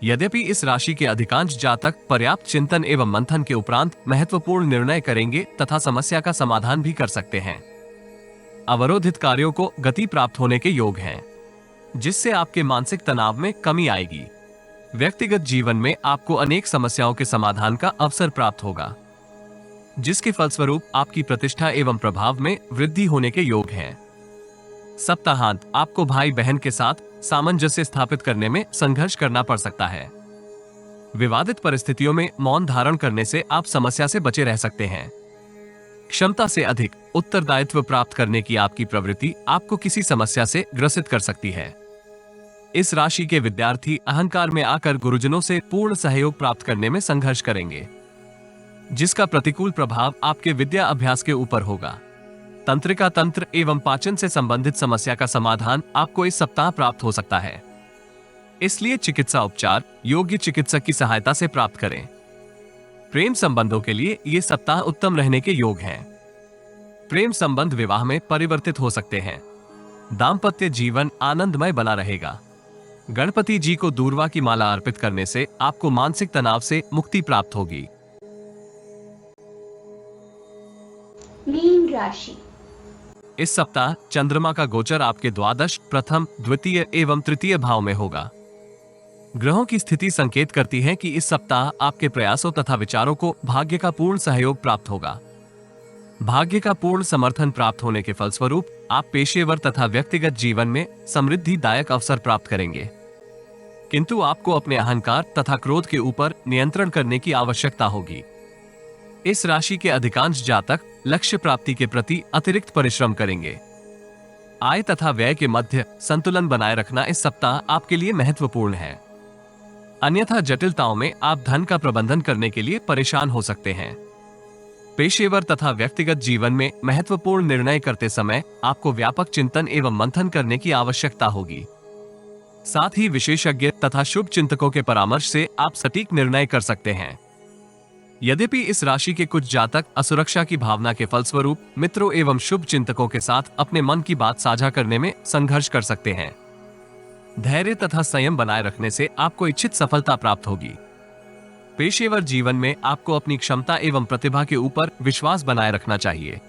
यद्यपि इस राशि के अधिकांश जातक पर्याप्त चिंतन एवं मंथन के उपरांत महत्वपूर्ण निर्णय करेंगे तथा समस्या का समाधान भी कर सकते हैं। अवरोधित कार्यों को गति प्राप्त होने के योग हैं, जिससे आपके मानसिक तनाव में कमी आएगी। व्यक्तिगत जीवन में आपको अनेक समस्याओं के समाधान का अवसर प्राप्त होगा, जिसके फलस्वरूप आपकी प्रतिष्ठा एवं प्रभाव में वृद्धि होने के योग हैं। सप्ताहांत आपको भाई बहन के साथ सामंजस्य स्थापित करने में संघर्ष करना पड़ सकता है। विवादित परिस्थितियों में मौन धारण करने से आप समस्या से बचे रह सकते हैं। क्षमता से अधिक उत्तरदायित्व प्राप्त करने की आपकी प्रवृत्ति आपको किसी समस्या से ग्रसित कर सकती है। इस राशि के विद्यार्थी अहंकार में आकर गुरुजनों से पूर्ण सहयोग प्राप्त करने में संघर्ष करेंगे, जिसका प्रतिकूल प्रभाव आपके विद्या अभ्यास के ऊपर होगा। तंत्रिका तंत्र एवं पाचन से संबंधित समस्या का समाधान आपको इस सप्ताह प्राप्त हो सकता है, इसलिए चिकित्सा उपचार योग्य चिकित्सक की सहायता से प्राप्त करें। प्रेम संबंधों के लिए ये सप्ताह उत्तम रहने के योग हैं। प्रेम संबंध विवाह में परिवर्तित हो सकते हैं। दाम्पत्य जीवन आनंदमय बना रहेगा। गणपति जी को दूर्वा की माला अर्पित करने से आपको मानसिक तनाव से मुक्ति प्राप्त होगी। मीन राशि। इस सप्ताह चंद्रमा का गोचर आपके द्वादश, प्रथम, द्वितीय एवं तृतीय भाव में होगा। ग्रहों की स्थिति संकेत करती है कि इस सप्ताह आपके प्रयासों तथा विचारों को भाग्य का पूर्ण सहयोग प्राप्त होगा। भाग्य का पूर्ण समर्थन प्राप्त होने के फलस्वरूप आप पेशेवर तथा व्यक्तिगत जीवन में समृद्धिदायक अवसर प्राप्त करेंगे, किंतु आपको अपने अहंकार तथा क्रोध के ऊपर नियंत्रण करने की आवश्यकता होगी। इस राशि के अधिकांश जातक लक्ष्य प्राप्ति के प्रति अतिरिक्त परिश्रम करेंगे। आय तथा व्यय के मध्य संतुलन बनाए रखना इस सप्ताह आपके लिए महत्वपूर्ण है, अन्यथा जटिलताओं में आप धन का प्रबंधन करने के लिए परेशान हो सकते हैं। पेशेवर तथा व्यक्तिगत जीवन में महत्वपूर्ण निर्णय करते समय आपको व्यापक चिंतन एवं मंथन करने की आवश्यकता होगी। साथ ही विशेषज्ञ तथा शुभ चिंतकों के परामर्श से आप सटीक निर्णय कर सकते हैं। यद्यपि इस राशि के कुछ जातक असुरक्षा की भावना के फलस्वरूप मित्रों एवं शुभ चिंतकों के साथ अपने मन की बात साझा करने में संघर्ष कर सकते हैं। धैर्य तथा संयम बनाए रखने से आपको इच्छित सफलता प्राप्त होगी। पेशेवर जीवन में आपको अपनी क्षमता एवं प्रतिभा के ऊपर विश्वास बनाए रखना चाहिए।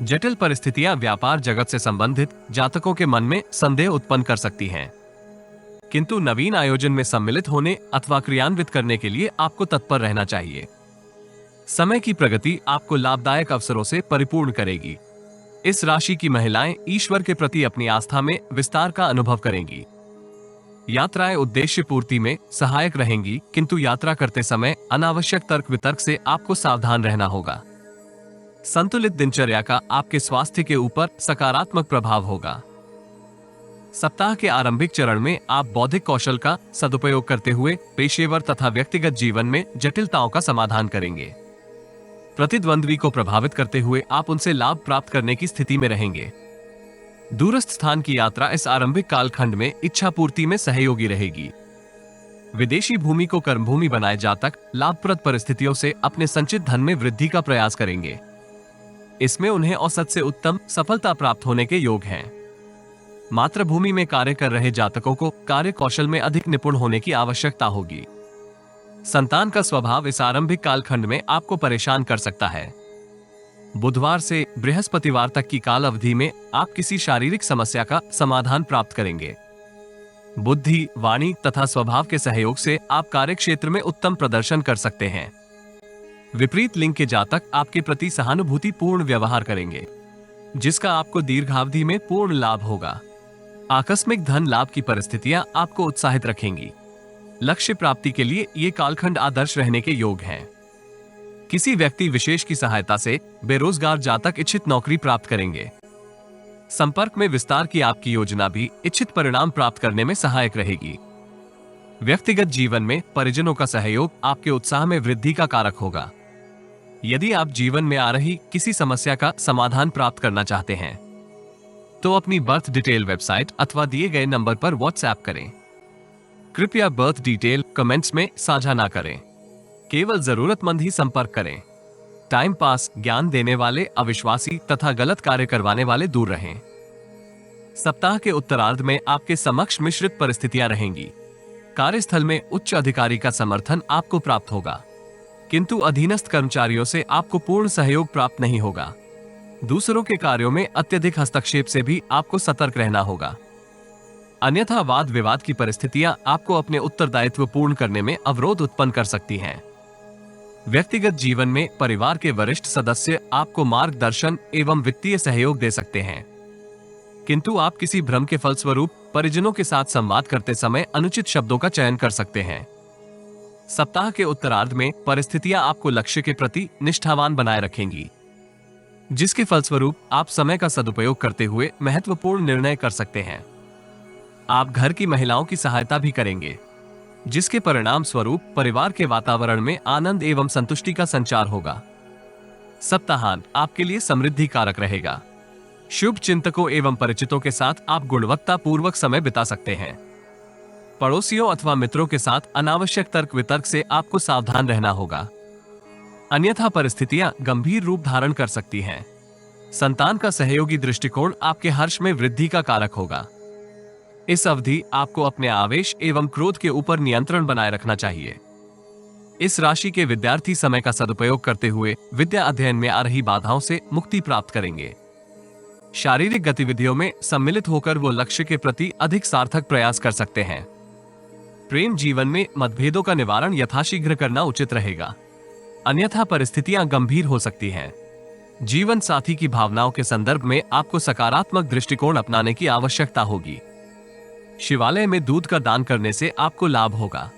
जटिल परिस्थितियां व्यापार जगत से संबंधित जातकों के मन में संदेह उत्पन्न कर सकती हैं, किंतु नवीन आयोजन में सम्मिलित होने अथवा क्रियान्वित करने के लिए आपको तत्पर रहना चाहिए। समय की प्रगति आपको लाभदायक अवसरों से परिपूर्ण करेगी। इस राशि की महिलाएं ईश्वर के प्रति अपनी आस्था में विस्तार का अनुभव करेंगी। यात्राएं उद्देश्य पूर्ति में सहायक रहेंगी, किंतु यात्रा करते समय अनावश्यक तर्क वितर्क से आपको सावधान रहना होगा। संतुलित दिनचर्या का आपके स्वास्थ्य के ऊपर सकारात्मक प्रभाव होगा। सप्ताह के आरंभिक चरण में आप बौद्धिक कौशल का सदुपयोग करते हुए पेशेवर तथा व्यक्तिगत जीवन में जटिलताओं का समाधान करेंगे। प्रतिद्वंद्वी को प्रभावित करते हुए आप उनसे लाभ प्राप्त करने की स्थिति में रहेंगे। दूरस्थ स्थान की यात्रा इस आरंभिक कालखंड में इच्छा पूर्ति में सहयोगी रहेगी। विदेशी भूमि को कर्मभूमि बनाए जा तक लाभप्रद परिस्थितियों से अपने संचित धन में वृद्धि का प्रयास करेंगे। इसमें उन्हें औसत से उत्तम सफलता प्राप्त होने के योग हैं। मातृभूमि में कार्य कर रहे जातकों को कार्य कौशल में अधिक निपुण होने की आवश्यकता होगी। संतान का स्वभाव इस आरंभिक कालखंड में आपको परेशान कर सकता है। बुधवार से बृहस्पतिवार तक की काल अवधि में आप किसी शारीरिक समस्या का समाधान प्राप्त करेंगे। बुद्धि, वाणी तथा स्वभाव के सहयोग से आप कार्य क्षेत्र में उत्तम प्रदर्शन कर सकते हैं। विपरीत लिंग के जातक आपके प्रति सहानुभूति पूर्ण व्यवहार करेंगे, जिसका आपको दीर्घावधि में पूर्ण लाभ होगा। आकस्मिक धन लाभ की परिस्थितियां आपको उत्साहित रखेंगी। लक्ष्य प्राप्ति के लिए ये कालखंड आदर्श रहने के योग हैं। किसी व्यक्ति विशेष की सहायता से बेरोजगार जातक इच्छित नौकरी प्राप्त करेंगे। संपर्क में विस्तार की आपकी योजना भी इच्छित परिणाम प्राप्त करने में सहायक रहेगी। व्यक्तिगत जीवन में परिजनों का सहयोग आपके उत्साह में वृद्धि का कारक होगा। यदि आप जीवन में आ रही किसी समस्या का समाधान प्राप्त करना चाहते हैं तो अपनी बर्थ डिटेल वेबसाइट अथवा दिए गए नंबर पर व्हाट्सएप करें। कृपया बर्थ डिटेल कमेंट्स में साझा ना करें। केवल जरूरतमंद ही संपर्क करें। टाइम पास, ज्ञान देने वाले अविश्वासी तथा गलत कार्य करवाने वाले दूर रहें। सप्ताह के उत्तरार्ध में आपके समक्ष मिश्रित परिस्थितियां रहेंगी। कार्यस्थल में उच्च अधिकारी का समर्थन आपको प्राप्त होगा, किंतु अधीनस्थ कर्मचारियों से आपको पूर्ण सहयोग प्राप्त नहीं होगा। दूसरों के कार्यों में अत्यधिक हस्तक्षेप से भी आपको सतर्क रहना होगा, अन्यथा वाद विवाद की परिस्थितियां आपको अपने उत्तरदायित्व पूर्ण करने में अवरोध उत्पन्न कर सकती हैं। व्यक्तिगत जीवन में परिवार के वरिष्ठ सदस्य आपको मार्गदर्शन एवं वित्तीय सहयोग दे सकते हैं, किंतु आप किसी भ्रम के फलस्वरूप परिजनों के साथ संवाद करते समय अनुचित शब्दों का चयन कर सकते हैं। सप्ताह के उत्तरार्ध में परिस्थितियां आपको लक्ष्य के प्रति निष्ठावान बनाए रखेंगी, जिसके फलस्वरूप आप समय का सदुपयोग करते हुए महत्वपूर्ण निर्णय कर सकते हैं। आप घर की महिलाओं की सहायता भी करेंगे, जिसके परिणाम स्वरूप परिवार के वातावरण में आनंद एवं संतुष्टि का संचार होगा। सप्ताहांत आपके लिए समृद्धि कारक रहेगा। शुभ चिंतकों एवं परिचितों के साथ आप गुणवत्ता पूर्वक समय बिता सकते हैं। पड़ोसियों अथवा मित्रों के साथ अनावश्यक तर्क वितर्क से आपको सावधान रहना होगा, अन्यथा परिस्थितियां गंभीर रूप धारण कर सकती हैं। संतान का सहयोगी दृष्टिकोण आपके हर्ष में वृद्धि का कारक होगा। इस अवधि आपको अपने आवेश एवं क्रोध के ऊपर नियंत्रण बनाए रखना चाहिए। इस राशि के विद्यार्थी समय का सदुपयोग करते हुए विद्या अध्ययन में आ रही बाधाओं से मुक्ति प्राप्त करेंगे। शारीरिक गतिविधियों में सम्मिलित होकर वो लक्ष्य के प्रति अधिक सार्थक प्रयास कर सकते हैं। प्रेम जीवन में मतभेदों का निवारण यथाशीघ्र करना उचित रहेगा, अन्यथा परिस्थितियां गंभीर हो सकती हैं। जीवन साथी की भावनाओं के संदर्भ में आपको सकारात्मक दृष्टिकोण अपनाने की आवश्यकता होगी। शिवालय में दूध का दान करने से आपको लाभ होगा।